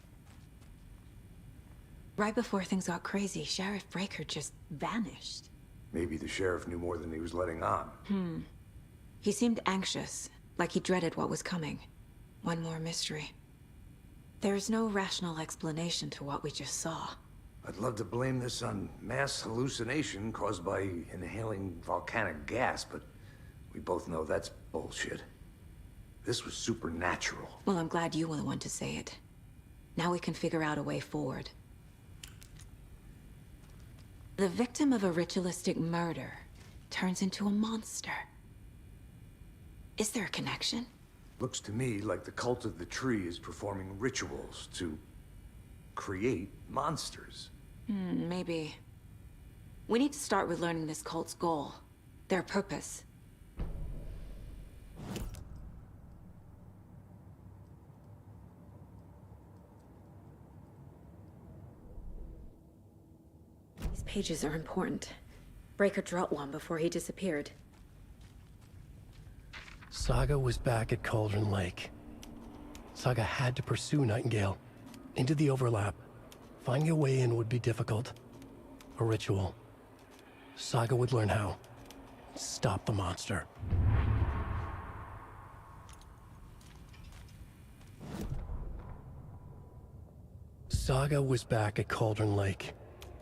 Right before things got crazy, Sheriff Breaker just vanished. Maybe the sheriff knew more than he was letting on. He seemed anxious, like he dreaded what was coming. One more mystery. There's no rational explanation to what we just saw. I'd love to blame this on mass hallucination caused by inhaling volcanic gas, but we both know that's bullshit. This was supernatural. Well, I'm glad you were the one to say it. Now we can figure out a way forward. The victim of a ritualistic murder turns into a monster. Is there a connection? Looks to me like the cult of the tree is performing rituals to create monsters. Maybe. We need to start with learning this cult's goal. Their purpose. These pages are important. Breaker dropped one before he disappeared. Saga was back at Cauldron Lake. Saga had to pursue Nightingale into the overlap. Finding a way in would be difficult. A ritual. Saga would learn how. Stop the monster. Saga was back at Cauldron Lake.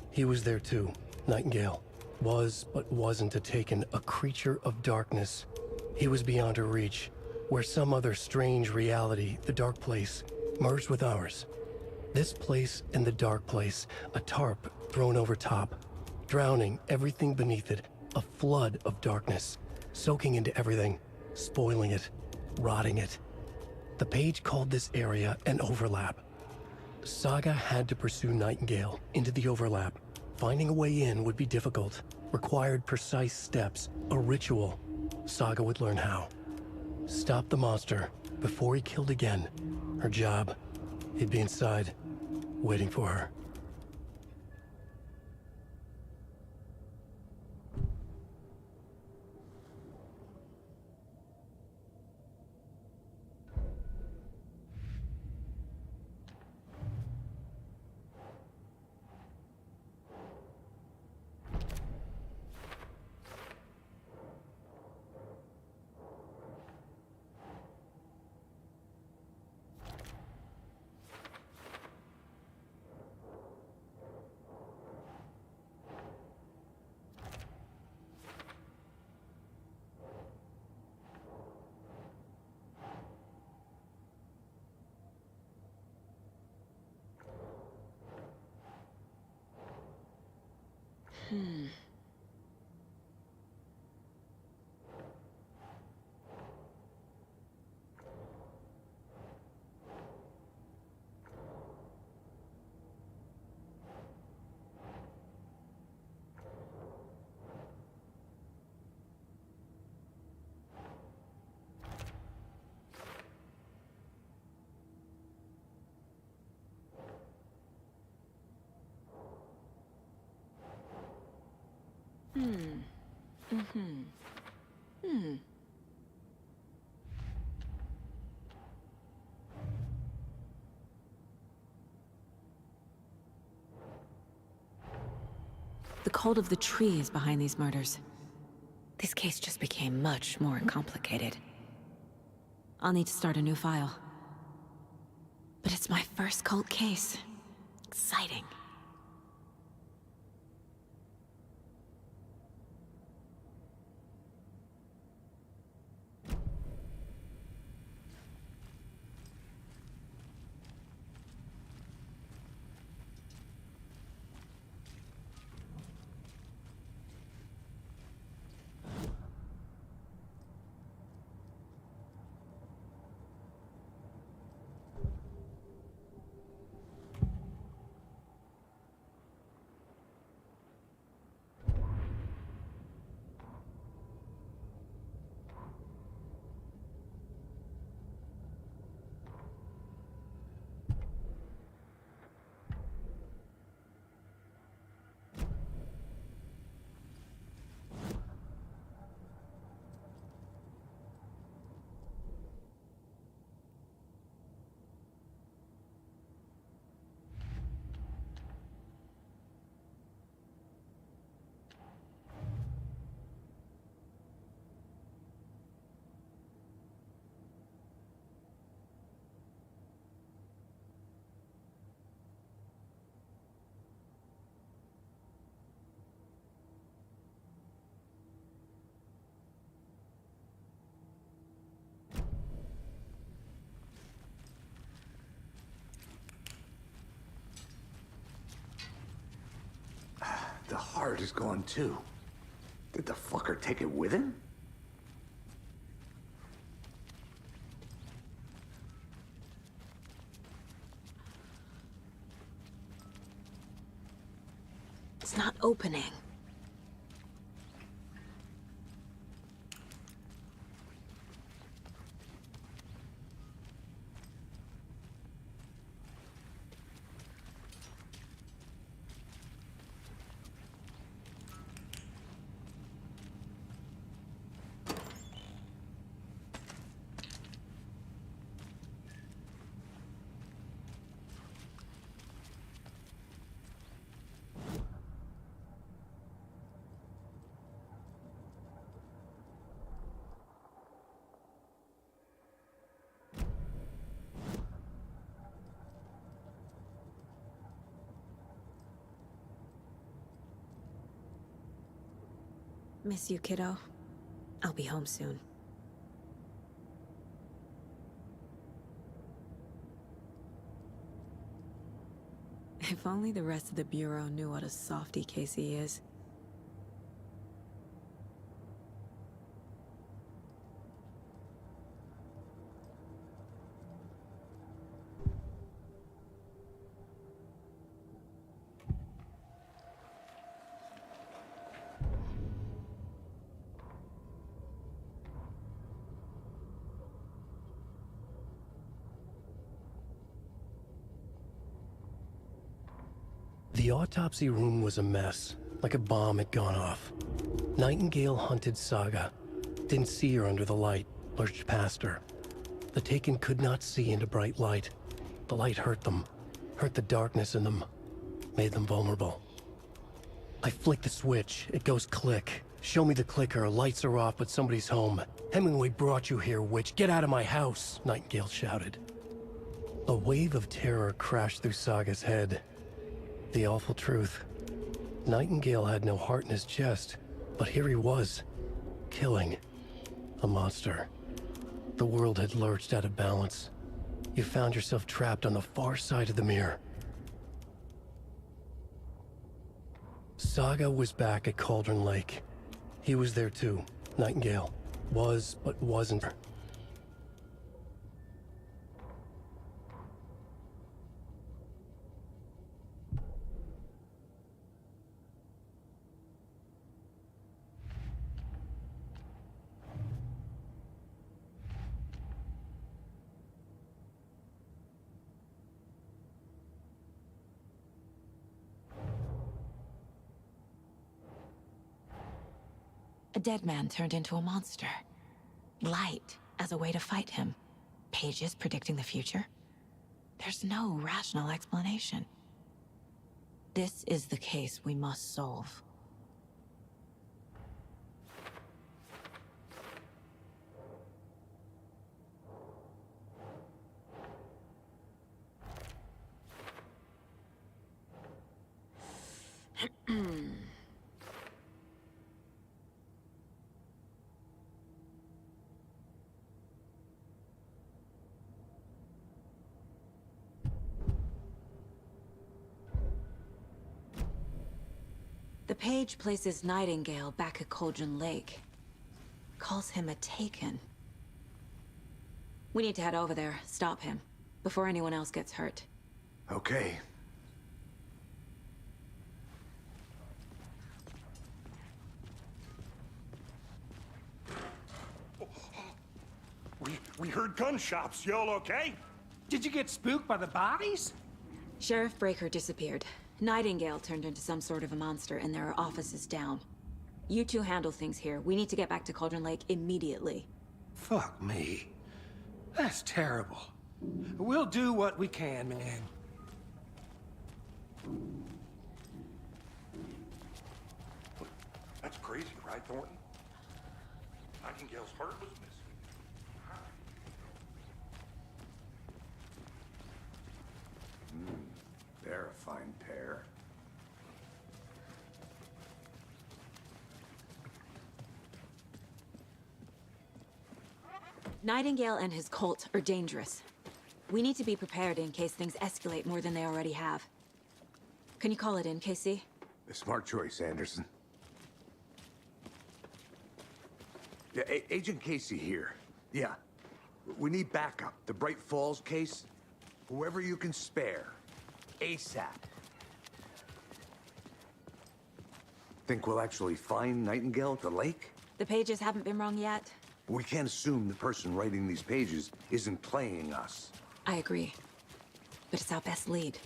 He was there too. Nightingale. Was, but wasn't a Taken, a creature of darkness. He was beyond her reach, where some other strange reality, the dark place, merged with ours. This place and the dark place, a tarp thrown over top, drowning everything beneath it, a flood of darkness, soaking into everything, spoiling it, rotting it. The page called this area an overlap. Saga had to pursue Nightingale into the overlap. Finding a way in would be difficult, required precise steps, a ritual. Saga would learn how. Stop the monster before he killed again. Her job. He'd be inside, waiting for her. The cult of the tree is behind these murders. This case just became much more complicated. I'll need to start a new file. But it's my first cult case. Exciting. The heart is gone too. Did the fucker take it with him? It's not opening. Miss you, kiddo. I'll be home soon. If only the rest of the Bureau knew what a softy Casey is. The autopsy room was a mess, like a bomb had gone off. Nightingale hunted Saga. Didn't see her under the light, lurched past her. The Taken could not see into bright light. The light hurt them, hurt the darkness in them, made them vulnerable. I flick the switch, it goes click. Show me the clicker, lights are off, but somebody's home. Hemingway brought you here, witch. Get out of my house, Nightingale shouted. A wave of terror crashed through Saga's head. The awful truth. Nightingale had no heart in his chest, but here he was, killing a monster. The world had lurched out of balance. You found yourself trapped on the far side of the mirror. Saga was back at Cauldron Lake. He was there too. Nightingale. Was, but wasn't. A dead man turned into a monster. Light as a way to fight him. Pages predicting the future. There's no rational explanation. This is the case we must solve. The page places Nightingale back at Cauldron Lake. Calls him a Taken. We need to head over there, stop him, before anyone else gets hurt. Okay. We heard gunshots. Y'all okay? Did you get spooked by the bodies? Sheriff Breaker disappeared. Nightingale turned into some sort of a monster, and there are offices down. You two handle things here. We need to get back to Cauldron Lake immediately. Fuck me. That's terrible. We'll do what we can, man. That's crazy, right, Thornton? Nightingale's heart was missing. They're a fine pair. Nightingale and his cult are dangerous. We need to be prepared in case things escalate more than they already have. Can you call it in, KC? A smart choice, Anderson. Yeah, Agent Casey here. Yeah. We need backup. The Bright Falls case. Whoever you can spare. ASAP. Think we'll actually find Nightingale at the lake? The pages haven't been wrong yet. We can't assume the person writing these pages isn't playing us. I agree. But it's our best lead.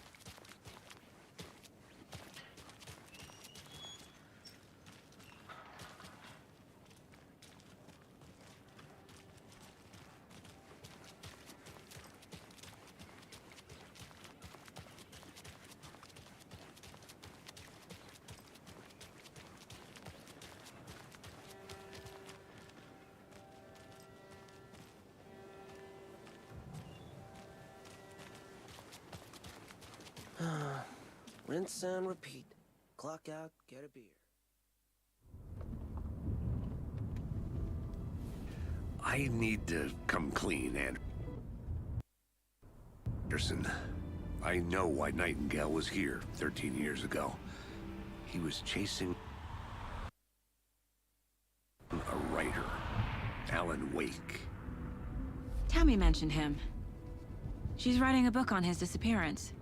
Rinse and repeat. Clock out, get a beer. I need to come clean, Anderson. I know why Nightingale was here 13 years ago. He was chasing a writer, Alan Wake. Tammy mentioned him. She's writing a book on his disappearance.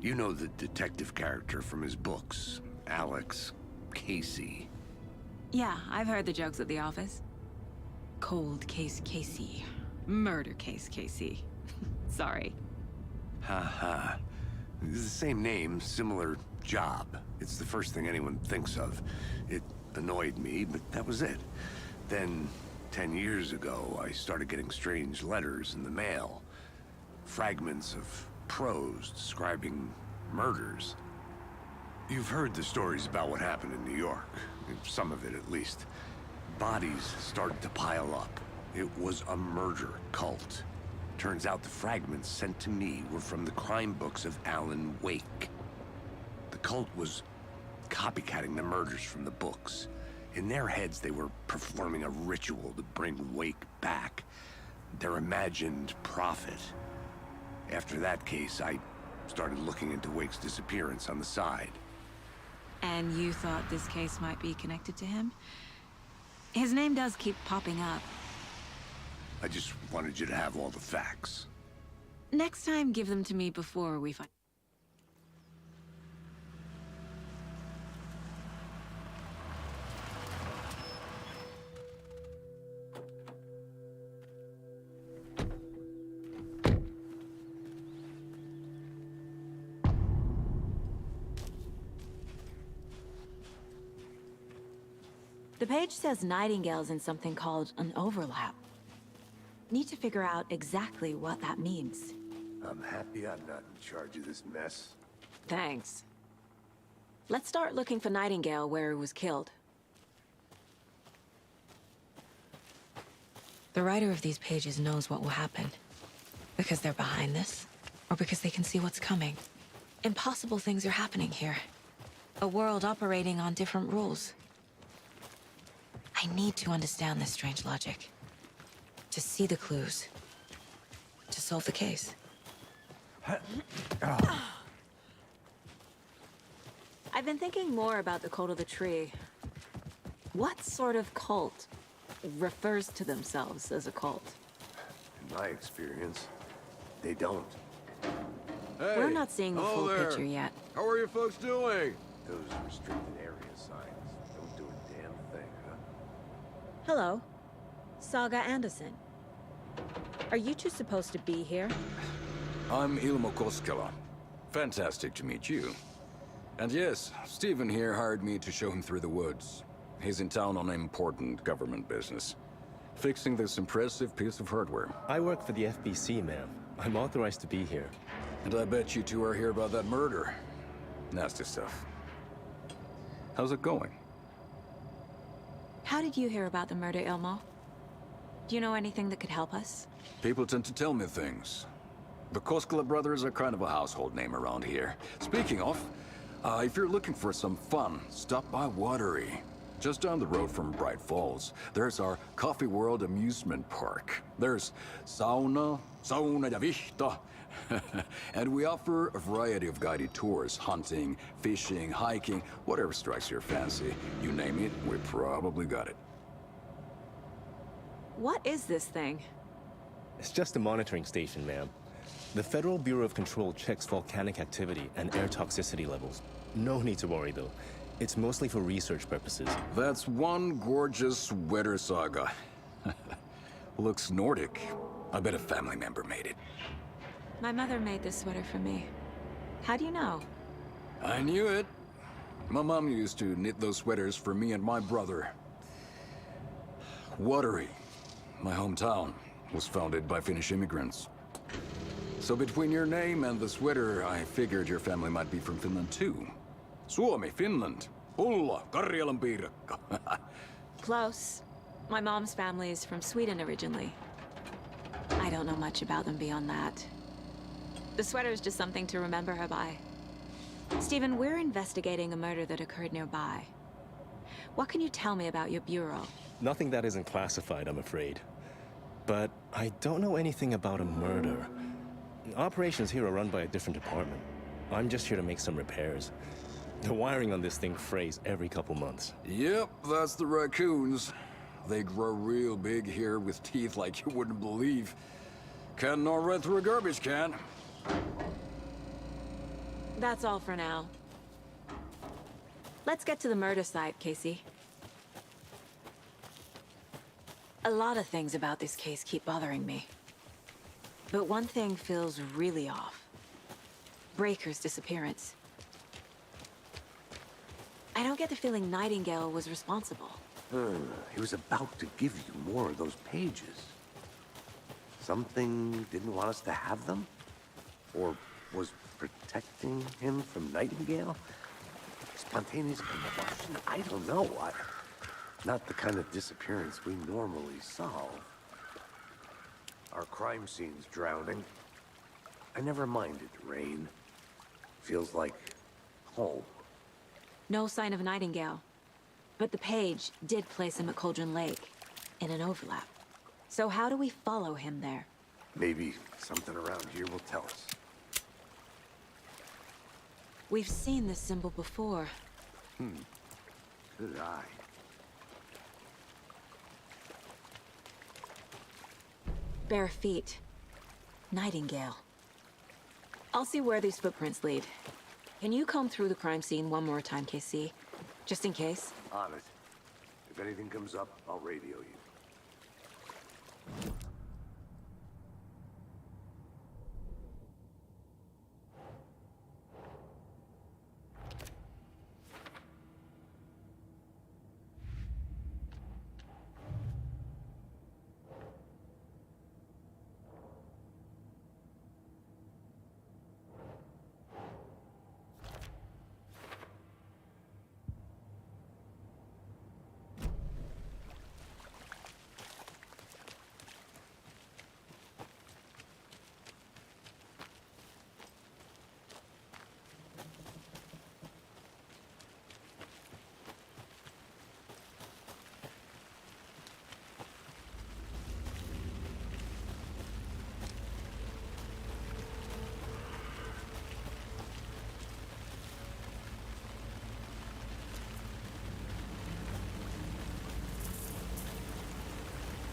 You know the detective character from his books, Alex Casey. Yeah, I've heard the jokes at the office. Cold case Casey. Murder case Casey. Sorry. Ha. It's the same name, similar job. It's the first thing anyone thinks of. It annoyed me, but that was it. Then, 10 years ago, I started getting strange letters in the mail. Fragments of prose describing murders. You've heard the stories about what happened in New York. Some of it, at least. Bodies started to pile up. It was a murder cult. Turns out the fragments sent to me were from the crime books of Alan Wake. The cult was copycatting the murders from the books. In their heads, they were performing a ritual to bring Wake back. Their imagined prophet. After that case, I started looking into Wake's disappearance on the side. And you thought this case might be connected to him? His name does keep popping up. I just wanted you to have all the facts. Next time, give them to me before we find... The page says Nightingale's in something called an overlap. Need to figure out exactly what that means. I'm happy I'm not in charge of this mess. Thanks. Let's start looking for Nightingale where he was killed. The writer of these pages knows what will happen. Because they're behind this, or because they can see what's coming. Impossible things are happening here. A world operating on different rules. I need to understand this strange logic. To see the clues. To solve the case. I've been thinking more about the cult of the tree. What sort of cult refers to themselves as a cult? In my experience, they don't. Hey, We're not seeing the full there. picture yet. How are you folks doing? Those restricted area signs don't do a damn thing, huh? Hello. Saga Anderson. Are you two supposed to be here? I'm Ilmo Koskela. Fantastic to meet you. And yes, Stephen here hired me to show him through the woods. He's in town on important government business. Fixing this impressive piece of hardware. I work for the FBC, ma'am. I'm authorized to be here. And I bet you two are here about that murder. Nasty stuff. How's it going? How did you hear about the murder, Ilmo? Do you know anything that could help us? People tend to tell me things. The Koskela brothers are kind of a household name around here. Speaking of, if you're looking for some fun, stop by Watery. Just down the road from Bright Falls, there's our Coffee World amusement park. There's sauna ja vihta. And we offer a variety of guided tours, hunting, fishing, hiking, whatever strikes your fancy. You name it, we probably got it. What is this thing? It's just a monitoring station, ma'am. The Federal Bureau of Control checks volcanic activity and air toxicity levels. No need to worry, though. It's mostly for research purposes. That's one gorgeous sweater, Saga. Looks Nordic. I bet a family member made it. My mother made this sweater for me. How do you know? I knew it. My mom used to knit those sweaters for me and my brother. Watery, my hometown, was founded by Finnish immigrants. So between your name and the sweater, I figured your family might be from Finland too. Suomi, Finland. Pulla, Karjalan piirakka. Close. My mom's family is from Sweden originally. I don't know much about them beyond that. The sweater is just something to remember her by. Stephen, we're investigating a murder that occurred nearby. What can you tell me about your bureau? Nothing that isn't classified, I'm afraid. But I don't know anything about a murder. Operations here are run by a different department. I'm just here to make some repairs. The wiring on this thing frays every couple months. Yep, that's the raccoons. They grow real big here with teeth like you wouldn't believe. Can't nor run through a garbage can. That's all for now. Let's get to the murder site, Casey. A lot of things about this case keep bothering me. But one thing feels really off. Breaker's disappearance. I don't get the feeling Nightingale was responsible. He was about to give you more of those pages. Something didn't want us to have them? Or was protecting him from Nightingale? Spontaneous combustion? I don't know. Not the kind of disappearance we normally solve. Our crime scene's drowning. I never minded rain. Feels like home. No sign of Nightingale. But the page did place him at Cauldron Lake, in an overlap. So how do we follow him there? Maybe something around here will tell us. We've seen this symbol before. Good eye. Bare feet. Nightingale. I'll see where these footprints lead. Can you comb through the crime scene one more time, KC? Just in case? On it. If anything comes up, I'll radio you.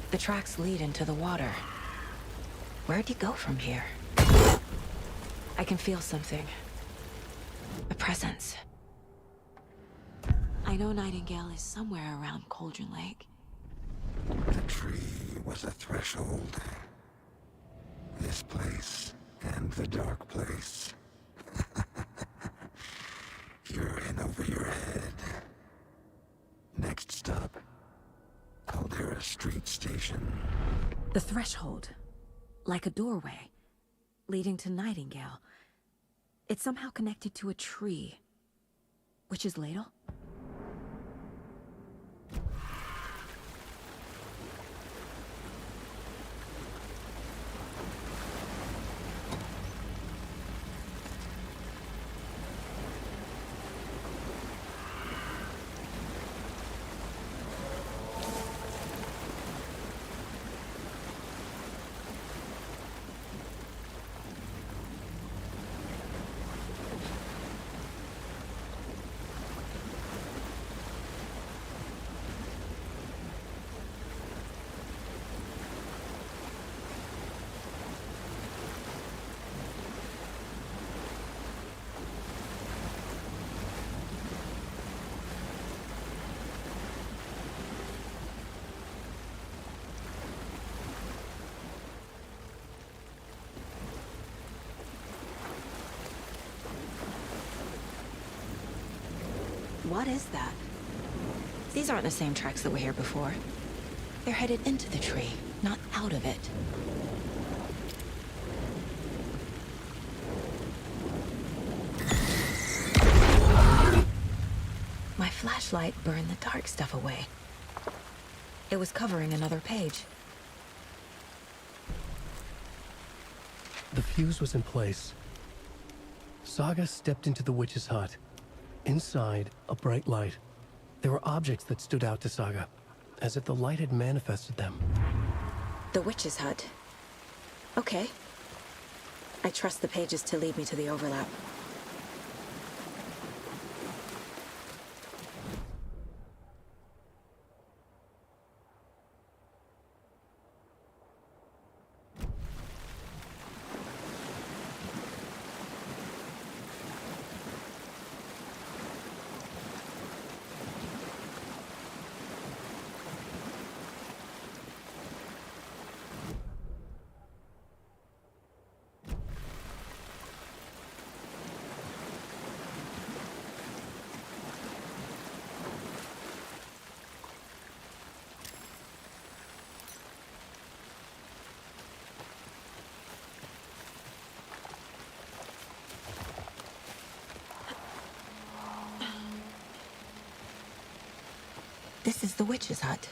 The tracks lead into the water. Where'd he go from here? I can feel something. A presence. I know Nightingale is somewhere around Cauldron Lake. The tree was a threshold. This place and the dark place. You're in over your head. Next stop, Caldera Street Station. The threshold. Like a doorway. Leading to Nightingale. It's somehow connected to a tree. Witch's Ladle? What is that? These aren't the same tracks that were here before. They're headed into the tree, not out of it. My flashlight burned the dark stuff away. It was covering another page. The fuse was in place. Saga stepped into the witch's hut. Inside, a bright light. There were objects that stood out to Saga, as if the light had manifested them. The witch's hut. Okay. I trust the pages to lead me to the overlap. This is the witch's hut.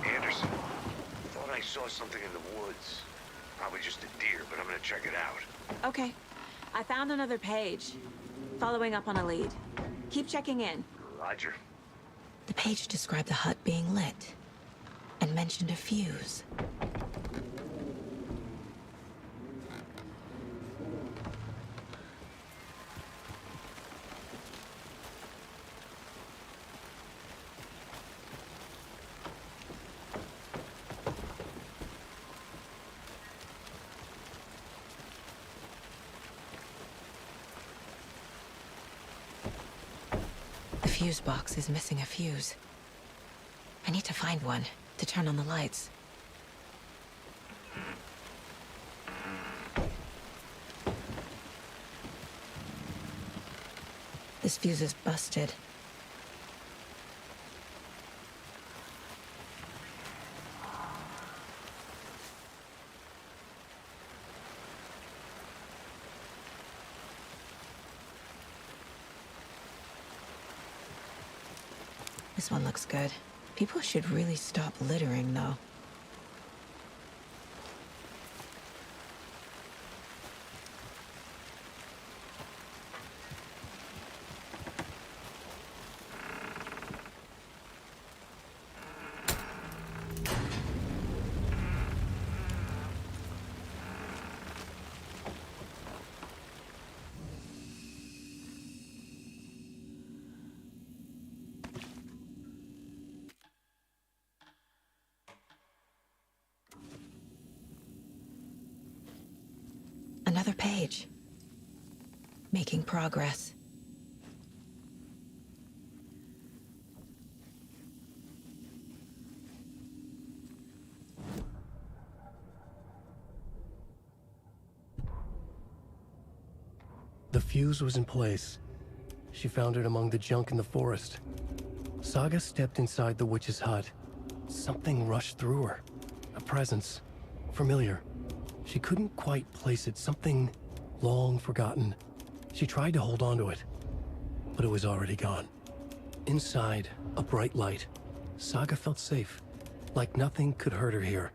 Anderson, thought I saw something in the woods. Probably just a deer, but I'm gonna check it out. Okay. I found another page. Following up on a lead. Keep checking in. Roger. The page described the hut being lit. And mentioned a fuse. fuse box is missing a fuse. I need to find one to turn on the lights. This fuse is busted. This one looks good. People should really stop littering, though. Another page. Making progress. The fuse was in place. She found it among the junk in the forest. Saga stepped inside the witch's hut. Something rushed through her. A presence. Familiar. She couldn't quite place it. Something long forgotten. She tried to hold on to it, but it was already gone. Inside, a bright light. Saga felt safe, like nothing could hurt her here.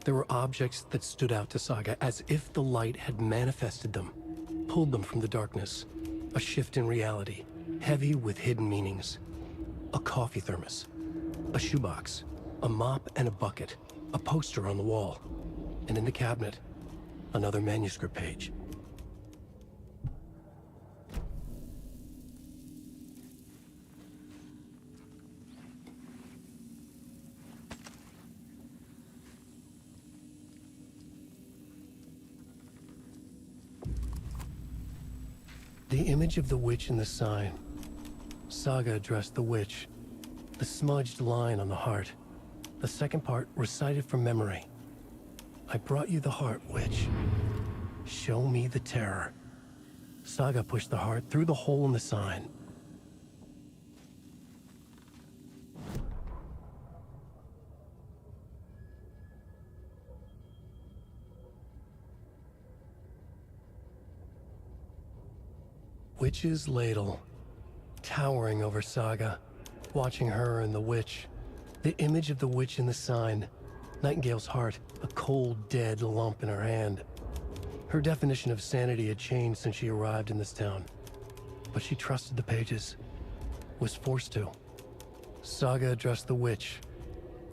There were objects that stood out to Saga, as if the light had manifested them, pulled them from the darkness. A shift in reality, heavy with hidden meanings. A coffee thermos, a shoebox, a mop and a bucket, a poster on the wall, and in the cabinet, another manuscript page. The image of the witch in the sign. Saga addressed the witch. The smudged line on the heart. The second part recited from memory. I brought you the heart, witch. Show me the terror. Saga pushed the heart through the hole in the sign. Witch's ladle, towering over Saga, watching her and the witch. The image of the witch in the sign. Nightingale's heart, a cold, dead lump in her hand. Her definition of sanity had changed since she arrived in this town. But she trusted the pages. Was forced to. Saga addressed the witch.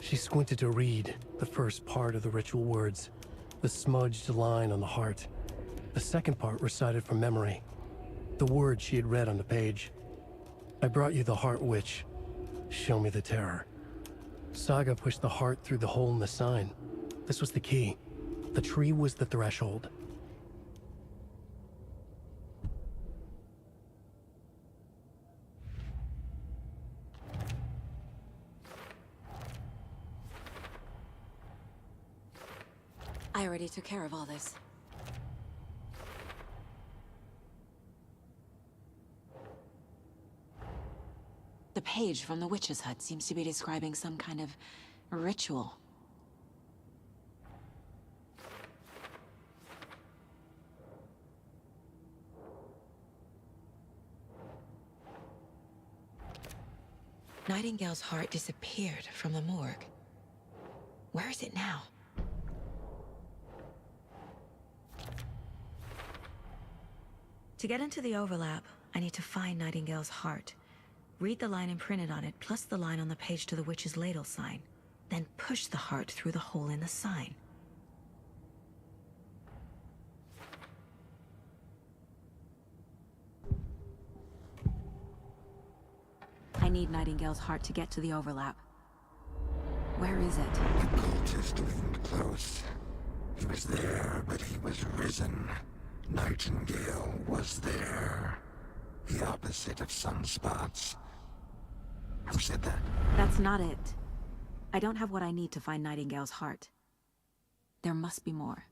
She squinted to read the first part of the ritual words. The smudged line on the heart. The second part recited from memory. The words she had read on the page. I brought you the heart, witch. Show me the terror. Saga pushed the heart through the hole in the sign. This was the key. The tree was the threshold. I already took care of all this. The page from the witch's hut seems to be describing some kind of ritual. Nightingale's heart disappeared from the morgue. Where is it now? To get into the overlap, I need to find Nightingale's heart. Read the line imprinted on it, plus the line on the page to the witch's ladle sign. Then push the heart through the hole in the sign. I need Nightingale's heart to get to the overlap. Where is it? The cultist isn't close. He was there, but he was risen. Nightingale was there. The opposite of sunspots. Who said that? That's not it. I don't have what I need to find Nightingale's heart. There must be more.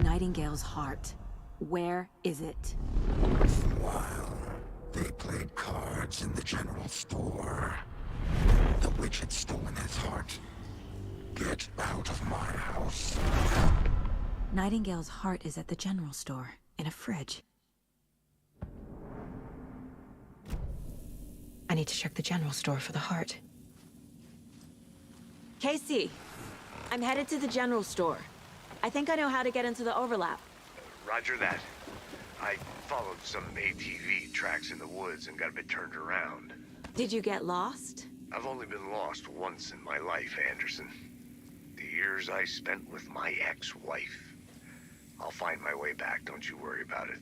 Nightingale's heart. Where is it? While they played cards in the general store, the witch had stolen his heart. Get out of my house. Nightingale's heart is at the general store, in a fridge. I need to check the general store for the heart. Casey, I'm headed to the general store. I think I know how to get into the overlap. Roger that. I followed some ATV tracks in the woods and got a bit turned around. Did you get lost? I've only been lost once in my life, Anderson. The years I spent with my ex-wife. I'll find my way back, don't you worry about it.